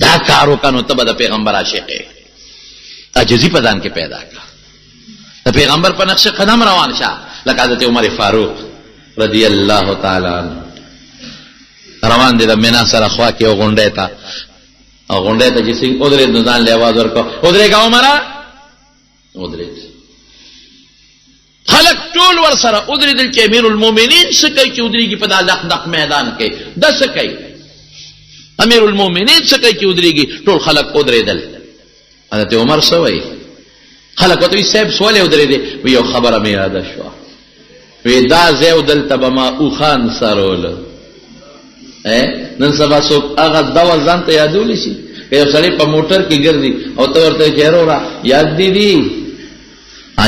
دا کارو کنو تبه د پیغمبر عاشق عجزی پدان کې پیدا کړ د پیغمبر په نقش قدم روان شه لکه حضرت عمر فاروق رضی الله تعالی عنہ روان دي د مینا سره خوا کې غونډه تا او غونډه ته چې څنګه اودرې د ځان له आवाज ورکو اودرې کا عمره اودرې خلق ټول ور سره اودرې دل کې امیر المؤمنین سکه چې اودرې کې په دغه میدان کې د سکه امیر المؤمنین سکه چې اودرې کې ټول خلق اودرې دل حضرت عمر سوې خلق ته صاحب سوال اودرې دي یو خبره مې یاد شو وی دا زو دل تبما او خان سرول نن سبا څوک هغه دوا ځان ته یادول شي یو سړی په موټر کې ګرځي او ته ورته چیرورا یاد دي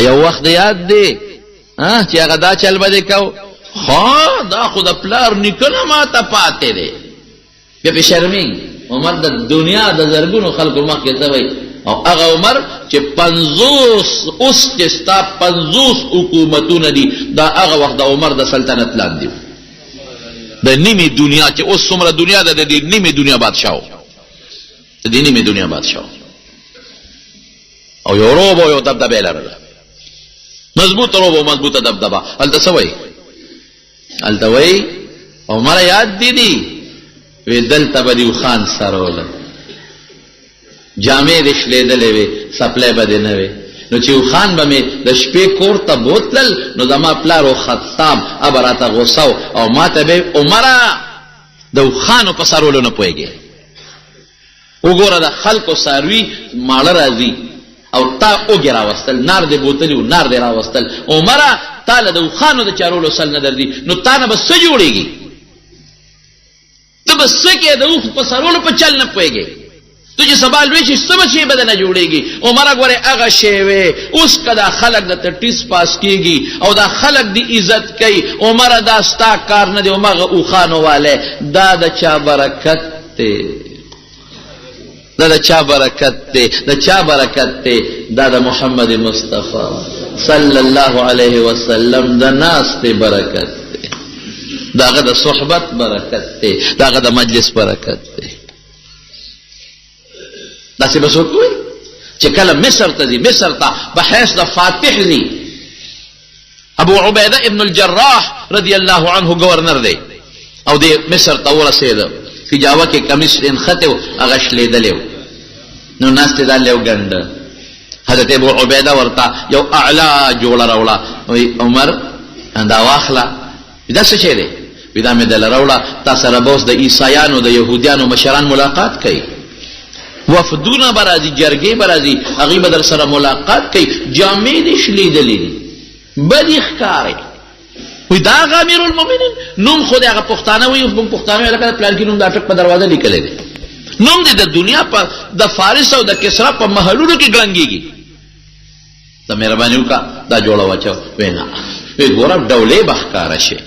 یو وخت یاد دی چې هغه دا چل بده کو خو دا خود پلار نکنه ما ته پاتې دی په شرمې عمر د دنیا د زرګونو خلکو مخ کې ځوي او هغه عمر چې 50 اوس کې ستا 50 حکومتونه دي دا هغه وخت د عمر د سلطنت لاندې د نیمه دنیا چې اوس څومره دنیا ده د دې نیمه دنیا بادشاہ د دې نیمه دنیا بادشاہ او یو روب او یو دبدبه لرله مضبوط روب او مضبوطه دبدبه التسوي التوي عمر یاد دي وی دلته بدیو خان سرول جامع رشلې دلې وي سپلای بده نه وي نو چې خان به مې د شپې کور ته بوتل نو زما پلارو خطاب ابراته غوساو او ماته به عمره د خانو په سرولو نه پويږي وګوره د خلکو ساروي مال راځي او تا وګرا وستل نار دې بوتلیو نار دې را وستل عمره تعالی د خانو د چارولو سل نه دردي نو تا نه بس جوړيږي ته بس کې د اوخ په سرولو په چل نه پويږي تو چې سوال وشي څه شی بدنه جوړيږي. عمر غوره هغه شی وي اوس کدا خلق د ټیس پاس کیږي او دا خلق دی عزت کوي. عمر دا ستا کار نه دی، عمر او خانو والے دا د چا برکت ته، دا د چا برکت ته، د چا برکت ته؟ دا د محمد مصطفی صلی الله علیه وسلم د ناس ته برکت ته، داغه د صحبت برکت ته، داغه د مجلس برکت ته. دا څه به څوک وایي چې کله مصر ته ځي، مصر ته بحیث د فاتح ځي. ابو عبیده ابن الجراح رضی الله عنه گورنر دی او د مصر ته ورسېده. په جاوا کې کمیس انخته هغه شلیدلې نو ناس ته دالو ګند. حضرت ابو عبیده ورته یو اعلی جوړه راوړه. وی عمر دا واخله، دا څه شی دی؟ دا مې دل راوړه، تاسو سره به اوس د عیسایانو د يهودانو مشران ملاقات کوي، وفدونه برازي، جرګې برازي، هغه به در سره ملاقات کوي. جامې دې شلیدلې بدی ښکاري. وی دا امیر المؤمنین نوم خو دغه پښتانه وي، موږ پښتانه لکه پلان کې نوم دا ټک په دروازه لیکل دي. نوم دې د دنیا په د فارس او د کسرا په محلونو کې ګړنګيږي. ته مهرباني وکړه دا جوړه واچو. وینا وی ګورم ډولې بخکار شي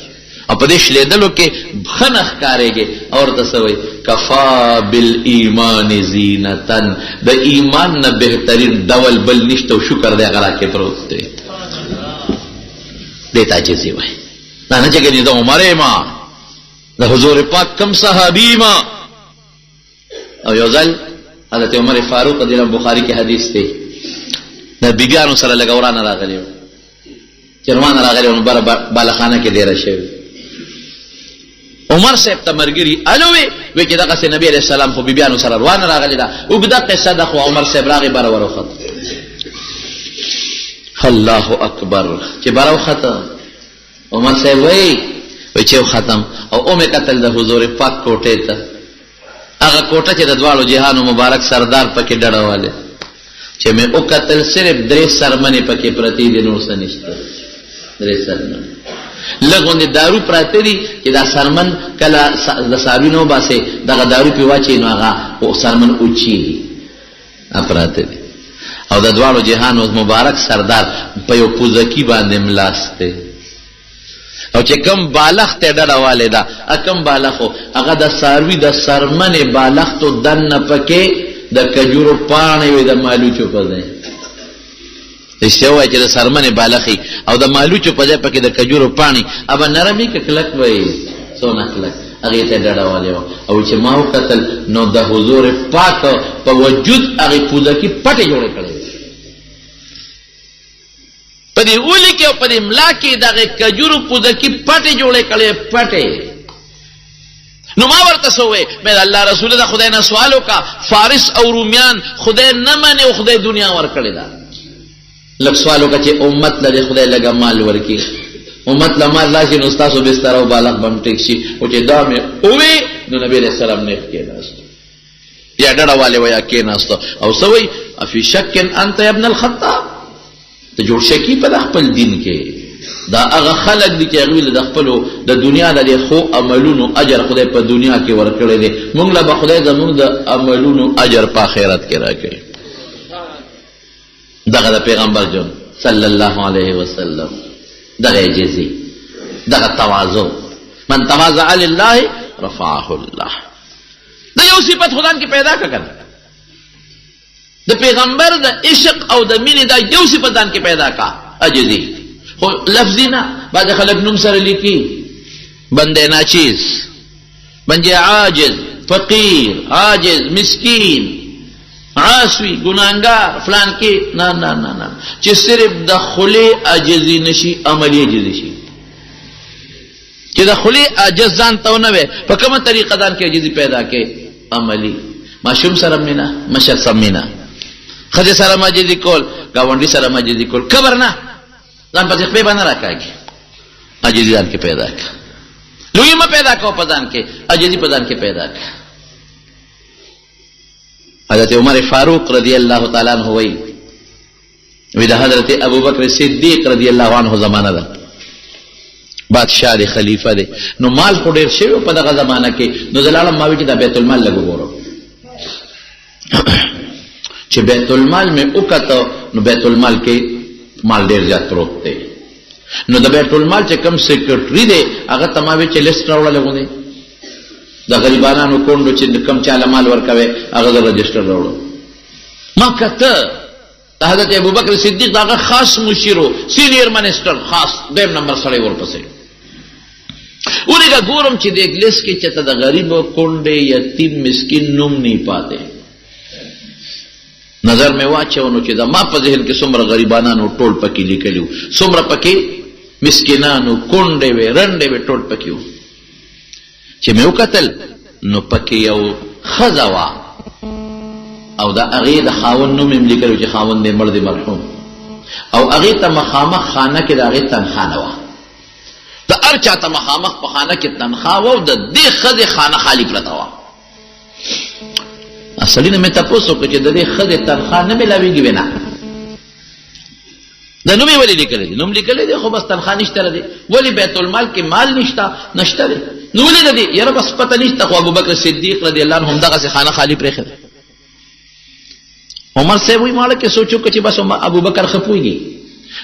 او په دې شلیدلو کې خنخ کارېږي. اور تسوي کفا بالایمان زینتن، د ایمان نه بهترین ډول بل نشته او شکر دې غلا کې پروت دی. دیتا چیزی وای نه چې کني د عمر ما د حضور پاک کم صحابي ما. او یو ځل حضرت عمر فاروق رضی الله عنه بخاری کې حدیث دی، د بیبیانو سره لګورانه راغلی و، چرمان راغلی و، بر بالخانه کې ډیر شوی. عمر صاحب تمرګری الوی وی چې دغه نبی علیہ السلام خو بیبیانو سره روان راغلی دا وګدا قصه د خو عمر صاحب راغی بار وروخت. الله اکبر چې بار وخت عمر صاحب وی چې ختم او اومه قتل د حضور پاک کوټه ته، هغه کوټه چې د دوالو جهانو مبارک سردار پکې ډړواله چې مې او قتل صرف درې سرمنې پکې پرتی دي، نور څه نشته. درې سرمن لګونې دارو پراته دي چې دا سرمن کله د صابینو باسه دغه دارو په واچي نو هغه او سرمن اوچی اپراته دي. او د دوالو جهانو مبارک سردار په یو پوزکی باندې ملاسته او چې کم بالغ ته ډړواله دا کم بالغ هغه د ساروی د سرمنې بالغ ته دنه پکې د کجورو پانې وي د مالوچو په ځای. استوای چې د سرمنې بالغي او د مالوچو په ځای پکې د کجورو پانی ابا نرمي کلک وای سونا کلک هغه ته ډډواله او چې ما وکتل نو د حضور پاک په وجود هغه پوزکی پټه جوړه کړې په دې اولی کې او په دې ملا کې دغه کجورو پوزکی پټه جوړه کړې پټه. نو ما ورته سوې مې الله رسول الله خدای نه سوال وکا فارس او رومیان خدای نه منه او خدای دنیا ور کړې ده. لک سوالو کا چې امت له خدای لګا مال ورکی، امت له مال راشي نو تاسو بستر او بالغ بم ټیک شي او چې دا مې اوې نو نبی رسول الله نه کېناست یا ډډه والے ویا کېناست او سوي افي شک انت يا ابن الخطاب ته جوړ شکی په خپل دین کې. دا هغه خلق دي چې هغه د خپل د دنیا د خو عملونو اجر خدای په دنیا کې ورکړي دي، موږ له خدای زموږ د عملونو اجر په آخرت کې راکړي. دغه پیغمبر جون صلی الله علیه وسلم دغه جزي دغه تواضع، من تواضع لله رفعه الله. دا یو صفت خدای کې پیدا کړل، د پیغمبر د عشق او د مینې دا یو صفت ځان کې پیدا کا عجزي. خو لفظی نه بعد خلک نوم سره لیکي بندے ناچیز، بندے عاجز، فقیر، عاجز، مسکین، عاصوی، گناہگار فلان کې نه نه نه نه چې صرف د خلی عاجزی نشي عملی عاجزی شي. چې د خلی عاجز ځان ته نه وي په کومه طریقه ځان کې عاجزی پیدا کې عملی. ماشوم سره مینا، مشر سره مینا، خځه سره عاجزی کول، گاونډي سره عاجزی کول، خبر نه ځان په خپل باندې راکاږي عاجزی ځان کې پیدا کړه. لوی ما پیدا کو په ځان کې عاجزی په ځان کې پیدا کړه. حضرت عمر فاروق رضی اللہ تعالی عنہ وی دا حضرت ابو بکر صدیق رضی اللہ عنہ زمانہ دا بادشاہ دے خلیفہ دے نو مال خو ډیر شوی په دغه زمانہ کې نو زلالم ماوی چې دا بیت المال لګو ګورو چې بیت المال مې وکړه نو بیت المال کې مال ډیر زیات پروت دی. نو د بیت المال چې کم سیکرټری دی هغه تمامه چې لیست راوړل غوډي د غریبانو کونډو چې کم چاله مال ورکوي هغه د رجستر راوړل. ما کته حضرت ابوبکر صدیق داغه خاص مشیرو سینئر منسٹر خاص دیم نمبر سره ورپسې ورګه ګورم چې د انګلیس کې چې د غریب کونډه یتیم مسکین نوم نه پاتې. نظر مې واچونو چې دا ما په ذهن کې څومره غریبانو ټول پکې لیکلو څومره پکې مسکینانو کونډه وې رنډه وې ټول پکې و. چې مې وکتل نو پکې یو خزوا او دا هغه د خاوند نوم یې لیکلو چې خاوند یې مړ دی مرحوم او هغه ته مخامخ خانه کې د هغه تنخانه و. د هر چا ته مخامخ په خانه کې تنخواه و د دې ښځې خانه خالی پرته وه. اصلي نه مې تپوس وکړه چې د دې ښځې تنخواه نه میلاوېږي وې نه د نوم یې ولې لیکلی دی نوم لیکلی دی خو بس تنخواه نشته دی. ولې بیت المال کې مال نشته دی نو ولې د دې یاره بس پته نشته خو ابوبکر صدیق رضی الله عنه همدغسې خانه خالي پرېښې ده. عمر صاحب وایي ماړه کې سوچ وکړه چې بس ابوبکر ښه پوهېږي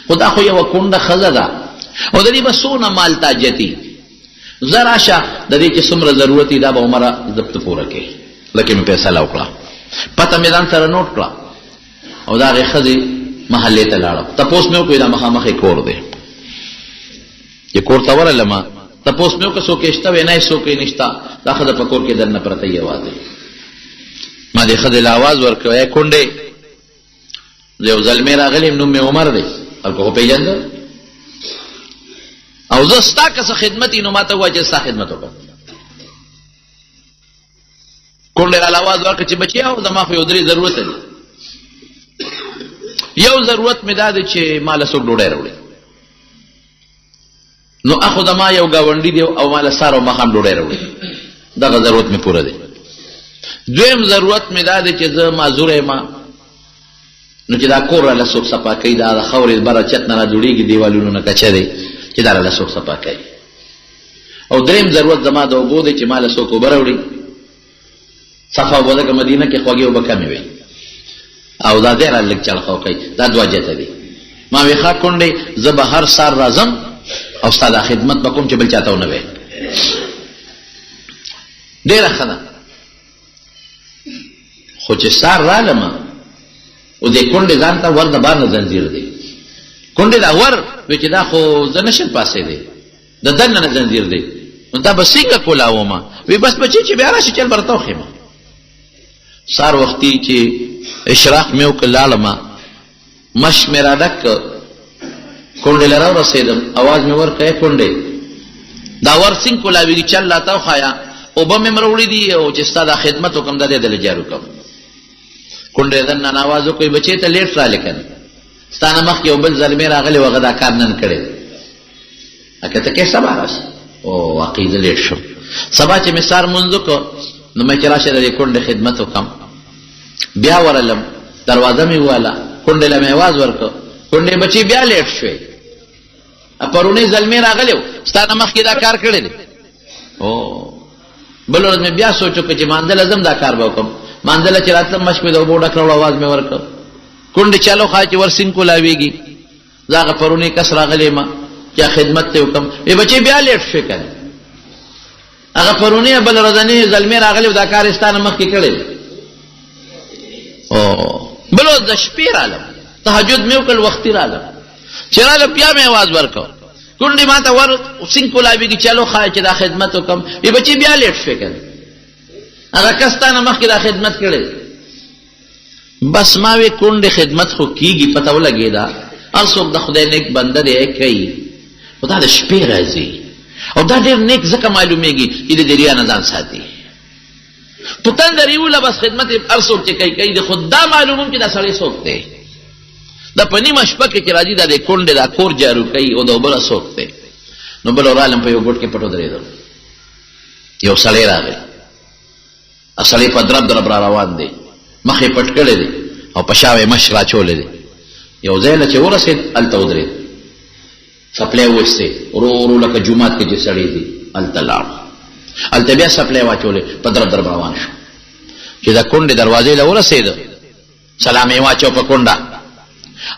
خو دا خو یوه کونډه ښځه ده او د دې به څونه مال تاجتي زه راشه د دې چې څومره ضرورت دا به عمره ضبط پوره کړي. لکه مې فیصله وکړه پته مې ځان سره نوټ کړه او د هغې ښځې محلې ته لاړم. تپوس مې وکړو دا مخامخ کور دی چې کور ته ورغلم تپوس مې وکړه څوک یې شته وی نه څوک یې نشته دا ښځه په کور کې دننه پرته یوازې. ما دې ښځې له اواز ورکړ ای کونډې زه یو زلمی راغلی نوم مې عمر دی خلکو خو پېژنده او زه ستا که څه خدمت وي نو ما ته ووایه چې ستا خدمت وکړم. کونډې راله اواز ورکړه چې بچیاو زما خو یو درې ضرورت دی. یو ضرورت مې دا دی چې ما له څوک ډوډۍ راوړي نو اخو زما یو ګاونډي دی او ما له سهار او ماښام ډوډۍ راوړي دغه ضرورت مې پوره دی. دویم ضرورت مې دا دی چې زه معذور یم نو چې دا کور راله څوک صفا کوي دا د خاورې بره چت نه را جوړېږي دیوالونو نه کچه دی چې دا راله څوک صفا کوي. او دریم ضرورت زما د اوبو دی چې ما له څوک اوبه راوړي صفا اوبه ځکه مدینه کې خوږې اوبه کمې وي او دا دی را لږ چړخو کوي دا دوه جته دي. ما وی ښه کونډې زه به هر سهار راځم او ستا دا خدمت به کوم چې بل چاته ونه وی. ډېره ښه ده خو چې سهار رالم او دې کونډې ځان ته ور د بار نه زنځیر دی کونډې دا ور وی چې دا خو زه نشم پاسېدی د دننه نه زنځیر دی نو دا به څنګه کولاومه وی بس بچی چې بیا راشي چل به راته وښیمه. سهار وختي چې اشراق مې وکړ لاړمه مش مې را ډک کونډې له راورسېدم اواز مې ورکړ ای کونډې دا ور څنګه کولاوېږي چل راته وښایه اوبه مې مروړي دي او چې ستا دا خدمت وکړم دا دې دله جارو کړم. کونډې دننه اواز وکړ بچی ته لیټ رالی که نه ستا نه مخکې یو بل زلمی راغلی و هغه دا کار نن کړی دی که ته کې سبا راشي او واقعي زه لیټ شم. سبا چې مې سهار مونځ وکړ نو مې چې راشه د دې کونډې خدمت وکړم بیا ورغلم دروازه مې وواله کونډې له مې اواز ورکړ کونډې بچی بیا لیټ شوې پرونی زلمی راغلی و ستا نه مخکې دا کار کړی دی. او بل ورځ مې بیا سوچ وکړ چې مانځله ځم دا کار به وکړم مانځله چې راتلم مشک مې د اوبو ډک راوړ اواز مې ورکړ کونډې چلو ښایه چې ور سینګ کولاوېږي زه هغه پرونی کس راغلی یم چې خدمت ته وکړم وی بچی بیا لیټ شوې که نه هغه پرونی بل ورځنی زلمی راغلی و دا کار یې ستا نه مخکې کړی دی. او بل ورځ د شپې رالم تهجد مې وکړل وختي رالم چې رالم بیا مې اواز ورکړ کونډې ما ته ور سینګ کولاوېږي چلو ښایه چې دا خدمت وکړم وی بچی بیا لیټ شوې که نه هغه کس تا نه مخکې دا خدمت کړی. بس ما وی کونډې خدمت خو کېږي پته ولګېده هر څوک د خدای نیک بنده دی کوي خو دا د شپې راځي او دا ډېر نیک ځکه معلومیږي چې د ریا نه ځان ساتي په تندر یې وله بس خدمت یې هر څوک چې کوي د خود دا معلوموم چې دا سړی څوک دی دا په نیمه شپه کې چې راځي دا د کونډې دا کور جارو کوي او د بله څوک دی. نو بل ورالم په یو ګوټ کې پټ ودرېدم یو سړی راغی سړی په درب را روان دی مخ یې پټ کړی دی او په شا یې مش راچولی دی یو ځای نه چې ورسېد هلته ودرېد سپلی وویستې ورو ورو لکه جومات کې چې سړی دی هلته لاړ هلته بیا سپلی واچولی په درب روان شو چې د کونډې دروازې له ورسېده سلام یې واچو په کونډه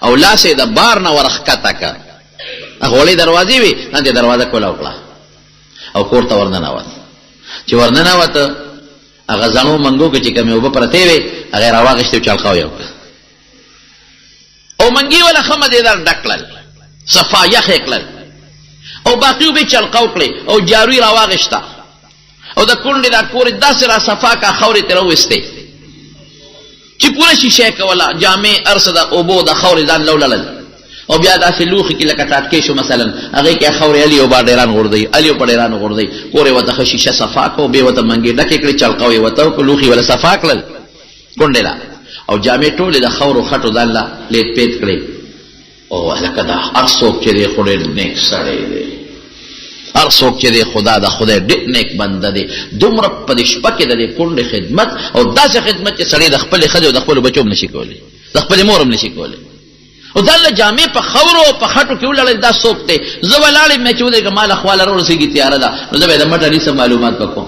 او لاس یې د بار نه ورښکته که غوړې دروازې وي نه دې دروازه کوله وکړه او کور ته ورننوت چې ورننوت هغه زڼو منګو کې چې کومې اوبه پرتې وې هغه یې راواغېستې او چړقاو یې وکړه او منګي ولا ښه مزېدار ډک کړل صفا یخ یې کړل او باقي اوبې چړقاو کړې او جارو یې راواغېسته او د کونډې دا کور یې داسې را صفا کا خاورې ترې راوویستې چې پوره شیشه یې کوله جامې هر څه د اوبو د خاورې ځان لوللل او بیا داسې لوښي کې لکه ټاټکې شو مثلا هغې کې خاورې علي او با ډیران غورځوي علي او په ډیران غورځوي کور یې ورته ښه شیشه صفا کړو بیا ورته منګې ډکې کړې چړقاو یې ورته وکړو لوښي وله صفا کړل کونډې له او جامې ټولې د خاورو خټو ځان له لیت پیت کړې او هلکه دا هر څوک چې دی خو ډېر نیک سړی دی هر څوک چې دی خدا د خدای ډېر نیک بنده دی دومره په دې شپه کې د دې کونډې خدمت او داسې خدمت چې سړی د خپلې ښځې او د خپلو بچو هم نشي کولی د خپلې مور هم نشي کولی او دا له جامې په خاورو او په خټو کې ولاړل دا څوک دی زه ولاړ یم چې ودرېږه ما له خواله راورسېږي تیاره ده نو زه به یې د مټ علي څه معلومات به کوم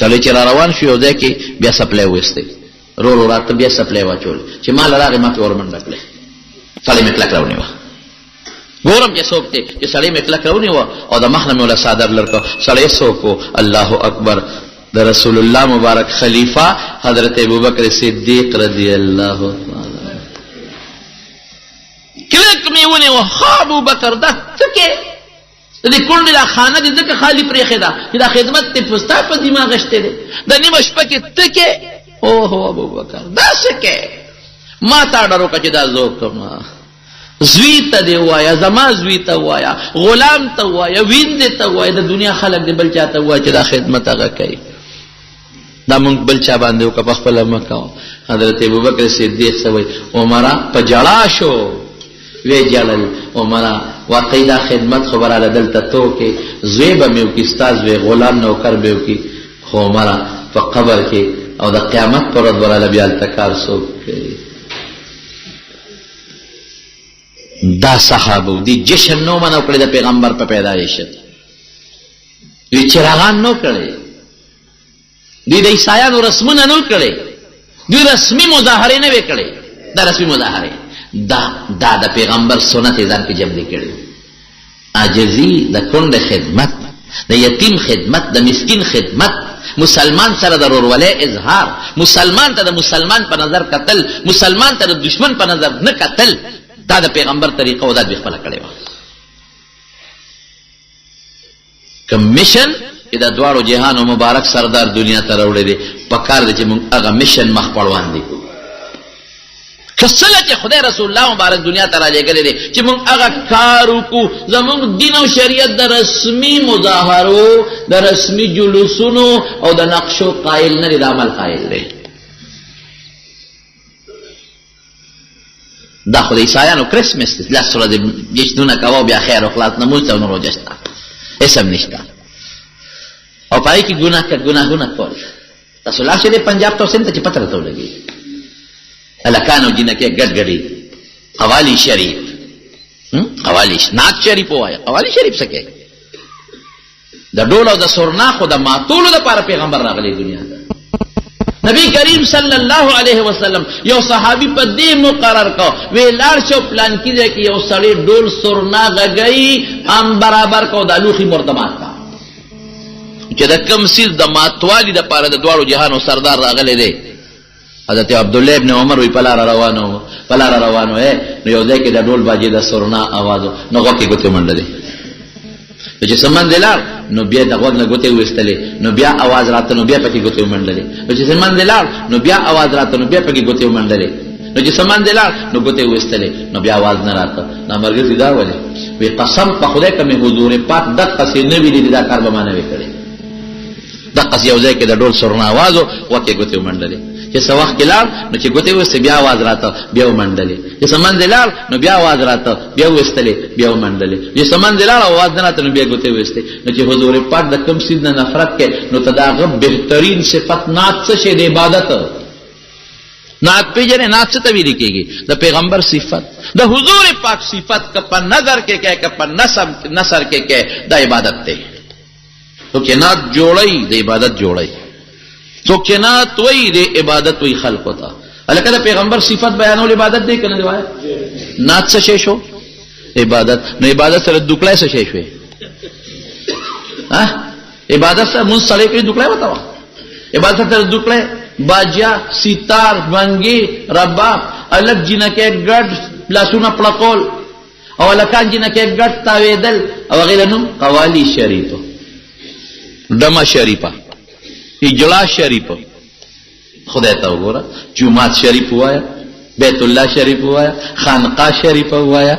سړی چې را روان شو یو ځای کې بیا سپلی وویستی رو رو راته بیا سپلی واچول چې ما له راغې ما پې ورمنډه کړې سړی مې کلک راونیوه ګورم چې څوک دی چې سړی مې کلک راونیوه او د مخ نه مې وله څادر لر کړه سړی څوک و الله اکبر د رسول الله مبارک خلیفه حضرت ابوبکر صدیق رضی الله تعالی کلک مې ونیوه ښه ابوبکر دا څه کې د دې کونډې دا خانه دې ځکه خالي پرېښې ده چې دا خدمت دې په ستا په دماغ غشتې دی د نیمه شپه کې ته کې اوهو ابوبکر دا څه کې ما تا ډر وکړه چې دا زه وکړم زوی ته دې ووایه زما زوی ته ووایه غلام ته ووایه ویندې ته ووایه د دنیا خلک دې بل چا ته ووایه چې دا خدمت هغه کوي دا مونږ بل چا باندې وکړه په خپله مه کوه حضرت ابوبکر صدیق څه وایي عمره په ژړا شو وی جړل عمره واقعي دا خدمت خو براله دلته تو کې زوی به مې وکړي ستا زوی غلام نوکر به وکړي خو عمره په قبر کې او د قیامت پر ورځ براله بیا هلته کار څوک کوي دا صحابو دی جشن نو منو کړی د پیغمبر په پیدایش دوی چراغان نو کړی دوی د عیسایانو رسمونه نو کړی دوی رسمي مظاهرې نه وې کړی دا رسمي مظاهرې دا د پیغمبر سنت ځان کې جمع کړي عاجزي د کونډې خدمت د یتیم خدمت د مسکین خدمت مسلمان سره د ورورولۍ اظهار مسلمان ته د مسلمان په نظر کتل مسلمان ته د دشمن په نظر نه کتل دا د پیغمبر طریقه او دا دوی خپله کړې وه که میشن چې د دواړو جهانو مبارک سردار دنیا ته راوړی دی پکار دی چې موږ هغه میشن مخ په وړاندې کړو کله چې خدای رسول الله مبارک دنیا ته رالیږلی دی چې موږ هغه کار وکړو زموږ دین او شریعت د رسمي مظاهرو د رسمي جلوسونو او د نقشو قایل نه دی د عمل قایل دی دا خو د عیسایانو کرسمس دی لس ورځې جشنونه کوه بیا خیر و خلاص نمونځ ته نو روژه شته اسم نشته او په هغې کې ګناهونه کول تاسو لاړ شئ پنجاب ته او سند ته چې پته راته ولګي هلکانو جنکې ګډګډې قوالی شریف قوالی نعت شریف ووایه قوالی شریف څه کوي د ډول او د سورناخو د ماتولو دپاره پیغمبر راغلی دنیا ته نبی کریم صلی الله علیه وسلم یو صحابي په دې مقرر کو وی لاړ شو پلان کې دی کې یو سړی ډول سورنا غږی ام برابر کو د لوخي مردمات کا چې د کم سیز د ماتوالي دپاره د دواړو جهانو سردار راغلی دی حضرت عبدالله ابن عمر وی پلار روانو نو یو ځای کې د ډول باجې د سورنا آوازو نو غوږ کې ګوتې منډلې چې سمن دی لاړ نو بیا د غوږ نه ګوتې ویستلې نو بیا اواز راته نو بیا پکې ګوتې ومنډلې نو چې سمن دی لاړ نو بیا اواز راته نو بیا پکې ګوتې ومنډلې نو چې سمن دی لاړ نو ګوتې ویستلې نو بیا اواز نه راته دا مرګ دا ولې وی قسم په خدای کمې حضور پاک دقسې نه ویلي دا کار به ما نه وی کړی دقسې یو ځای کې د ډول سورنا آوازو وکې ګوتې ومنډلې چې څه وخت کې لاړ نو چې ګوتې ویستې بیا اواز راته بیا ومنډلې چې سمن دی لاړ نو بیا اواز راته بیا ویستلې بیا ومنډلې چې سمن دی لاړ اواز نه راته نو بیا ګوتې ویستې نو چې حضور پاک د کوم سیز نه نفرت کوي نو ته د هغه بهترین صفت نعت څه شی د عبادت نعت پېژنې نعت څه ته ویلې کېږي د پیغمبر صفت د حضور پاک صفت که په نظر کې کوي که په نثر کې کوي دا عبادت دی څوک چې نعت جوړوي د عبادت جوړوي څوک چې نعت وایي د عبادت وایي خلقو ته الکه د پیغمبر صفت بیانول عبادت دی کنه دی وای نات څه شی شو عبادت نو عبادت سره دوکړای څه شی شوی عبادت سره مون سره کې دوکړای وتاوه عبادت سره دوکړای باجیا سیتار بنګي رباب الک جنکه ګډ لاسونه پړکول او الکان جنکه ګډ تاویدل او غیرنو قوالی شریفه دما شریفه اجلاس شریفه خدای ته وګوره جمعات شریف وایا بیت الله شریف وایا خانقاه شریف وایا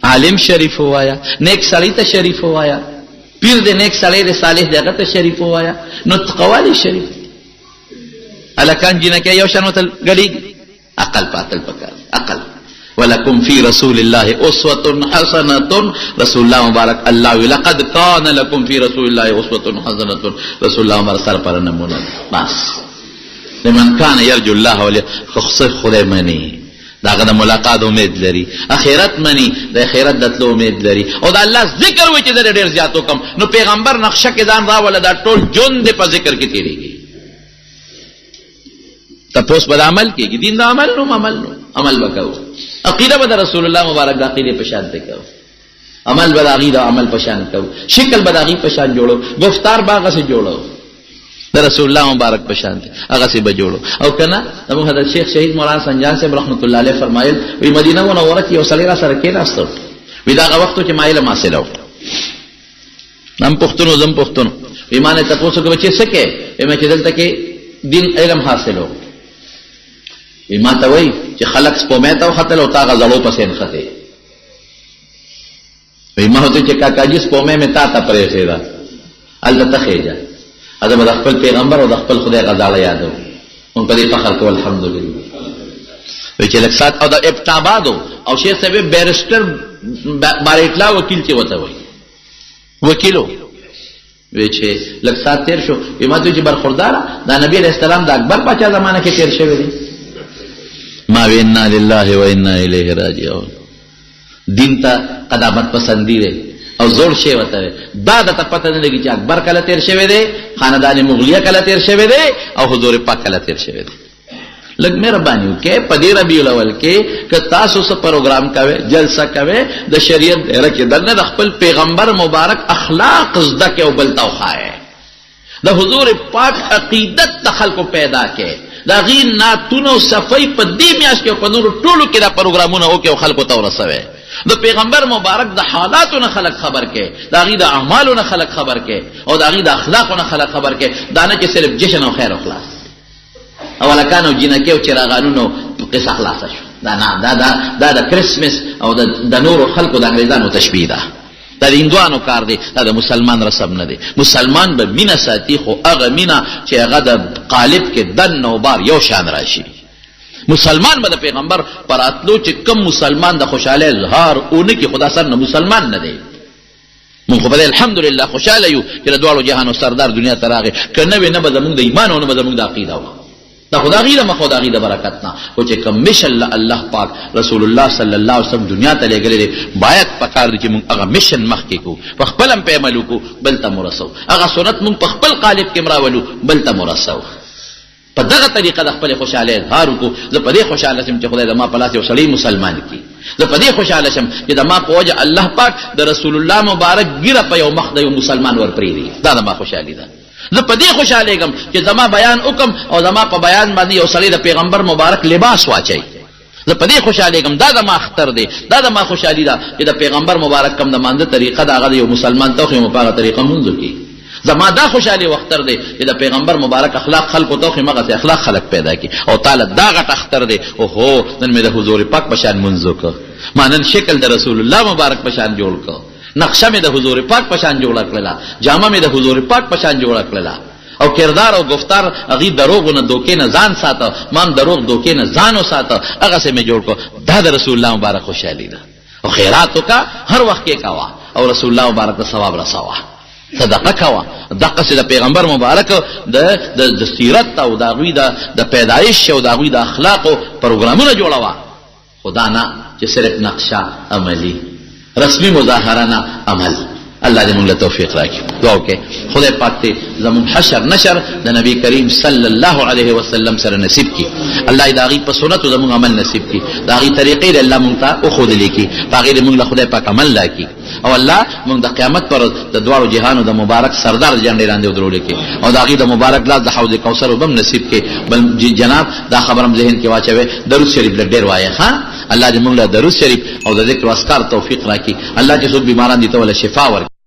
عالم شریف وایا نیک سړی ته شریف وایا پیر دې نیک سړی دې صالح دغه ته شریف وایا نو قوالی شریف الکان جنکه یو شنو تل غړي عقل پاتل پکار عقل ولکم فی رسول الله اسوه حسنه رسول الله مبارک الله لقد کان لکم فی رسول الله اسوه حسنه رسول الله مبارک سر پر نمونه بس لمن کان یرجو الله خص خدای منی داغه د ملاقات امید لري اخرت منی د اخرت دتلو امید لري او د الله ذکر وچ د ډیر زیاتو کم نو پیغمبر نقشه کې ځان راول دا ټول جون د په ذکر کې تیریږي تپوس بد عمل کېږي دین د عمل نو عمل وکاو عقیده بد رسول الله مبارک د عقیده په شان ته کو عمل بد عقیده عمل په شان کو شکل بد عقیده په شان جوړو گفتار باغ سے جوړو د رسول الله مبارک په شان هغه سی به جوړو او کنه ابو حضرت شیخ شهید مولانا سنجان صاحب رحمت الله علیه فرمایل وی مدینه منوره کې یو سړی را سره کې راستو وی دا وختو چې مایل ماسلو نام پښتون زم پښتون ایمان ته پوسو کې بچي سکے ایمه چې دلته کې دین علم حاصلو ایما ته وای چې خلق سپومه ته خطل او تا غزلو پسین خته ایما هته چې کاکاجی سپومه می تا ته پرې سیدا الله تخیجا ادم د خپل پیغمبر او د خپل خدای غزاله یادو اون په دې فخر کو الحمدلله وی چې لکسات او د ابتابادو او شیخ صاحب بیرسټر باریټلا وکیل چې وته وای وکیلو وی چې لکسات تیر شو ایما ته چې برخوردار دا نبی علیہ السلام د اکبر پاچا زمانه کې تیر شوی دی ما وینا لله و انا الیه راجعون دین ته قدامت پسندی دی او زور شی وته دا د پته نه لګی چې اکبر کله تیر شوی دی خاندان مغلیه کله تیر شوی دی او حضور پاک کله تیر شوی دی لګ مهرباني وکړه په دې ربیع الاول کې ک تاسو څه پروګرام کوي جلسه کوي د شریعت رکه دنه د خپل پیغمبر مبارک اخلاق زده کې او بل توخای د حضور پاک عقیدت د خلکو پیدا کې دا غیر ناتونو صفای په دې میاش کې په نور ټولو کې دا پروګرامونه او کې خلکو ته ورسوي د پیغمبر مبارک د حالاتو نه خلق خبر کې دا غیر د اعمالو نه خلق خبر کې او دا غیر د اخلاقو نه خلق خبر کې دا نه چې صرف جشن او خیر او خلاص او لکانو جنکه او چراغانو قصه خلاص شو دا نه دا د کریسمس او د نور خلقو د انګریزانو تشبیه ده دا د هندوانو کار دی دا د مسلمان رسم نه دی مسلمان به مینا ساتي خو هغه مینا چې هغه د قالب کې دن نو بار یو شان راشي مسلمان به د پیغمبر پر اتلو چې کم مسلمان د خوشاله اظهار اونې کې خدا سره مسلمان نه دی مونږ په الحمدلله خوشاله یو چې د دوالو جهانو سردار دنیا ته راغی کنه نه به زمونږ د ایمان او نه به زمونږ د عقیده و دا خدا غیره مخو دا غیره برکت نه او چې کمیشن الله پاک رسول الله صلی الله علیه وسلم دنیا ته لګلې باید پکار دي چې موږ هغه میشن مخ کې کو په خپل هم په عملو کو بل ته مرسو هغه سنت موږ په خپل قالب کې مراولو بل ته مرسو په دغه طریقه د خپل خوشاله اظهار کو زه په دې خوشاله شم چې خدای د ما په لاس یو سړی مسلمان کی زه په دې خوشاله شم چې د ما په وجه الله پاک د رسول الله مبارک ګیره په یو مخ د یو مسلمان ور پری دی دا د ما خوشالي ده زه په دې خوشاله ګم چې زما بیان وکم او زما په بیان باندې یو سړی د پیغمبر مبارک لباس واچي زه په دې خوشاله ګم دا د ما اختر دی دا د ما خوشالي ده چې د پیغمبر مبارک کم د مانده طریقه دا غو یو مسلمان توخه مبارک طریقه منځ کی زما دا خوشالي وختر دی چې د پیغمبر مبارک اخلاق خلق توخه مغه اخلاق خلق پیدا کی او تعالی دا غټ اختر دی او هو نن مې د حضور پاک بشان منځو کو مانن شکل د رسول الله مبارک بشان جوړ کو نقشه مې د حضور پاک پشان جوړ کړلا جامه مې د حضور پاک پشان جوړ کړلا او کردار او گفتار اغي دروغ نه دوکې نه ځان ساته مان دروغ دوکې نه ځانو ساته هغه سه مې جوړ کو دا د رسول الله مبارک خوشالي ده او خیراتو کا هر وخت کې کاوه او رسول الله مبارک ته ثواب رسوا صدقه کاوه دغه سه د پیغمبر مبارک د سیرت او د غوی د پیدایش او د غوی د اخلاق او پروګرامونه جوړوا خدا نه چې صرف نقشه عملی رسمی مظاهرانه عمل الله دې موږ له توفیق راکړي دعا وکړئ. خدای پاک ته زمون حشر نشر د نبی کریم صلی الله علیه وسلم سره نصیب کی. الله دې هغې په سنتو زمون عمل نصیب کی. د هغې طریقې الله مونږ ته وښودلې کي، په هغې دې مونږ له خدای پاک عمل راکړي او الله مونږ د قیامت پر د دواړو جهانو د مبارک سردار جنډې لاندې ودرولې کي او د هغې د مبارک لاس د حوض کوثر وبم نصیب کړي. بل جناب دا خبرم ذهن کې واچوي، درود شریف لږ ډېر وایه. ها الله دې مونږ له درود شریف او د ذکر او اذکار توفیق راکړي. الله چې څوک بیماران دي ته ولا شفا ورکړي.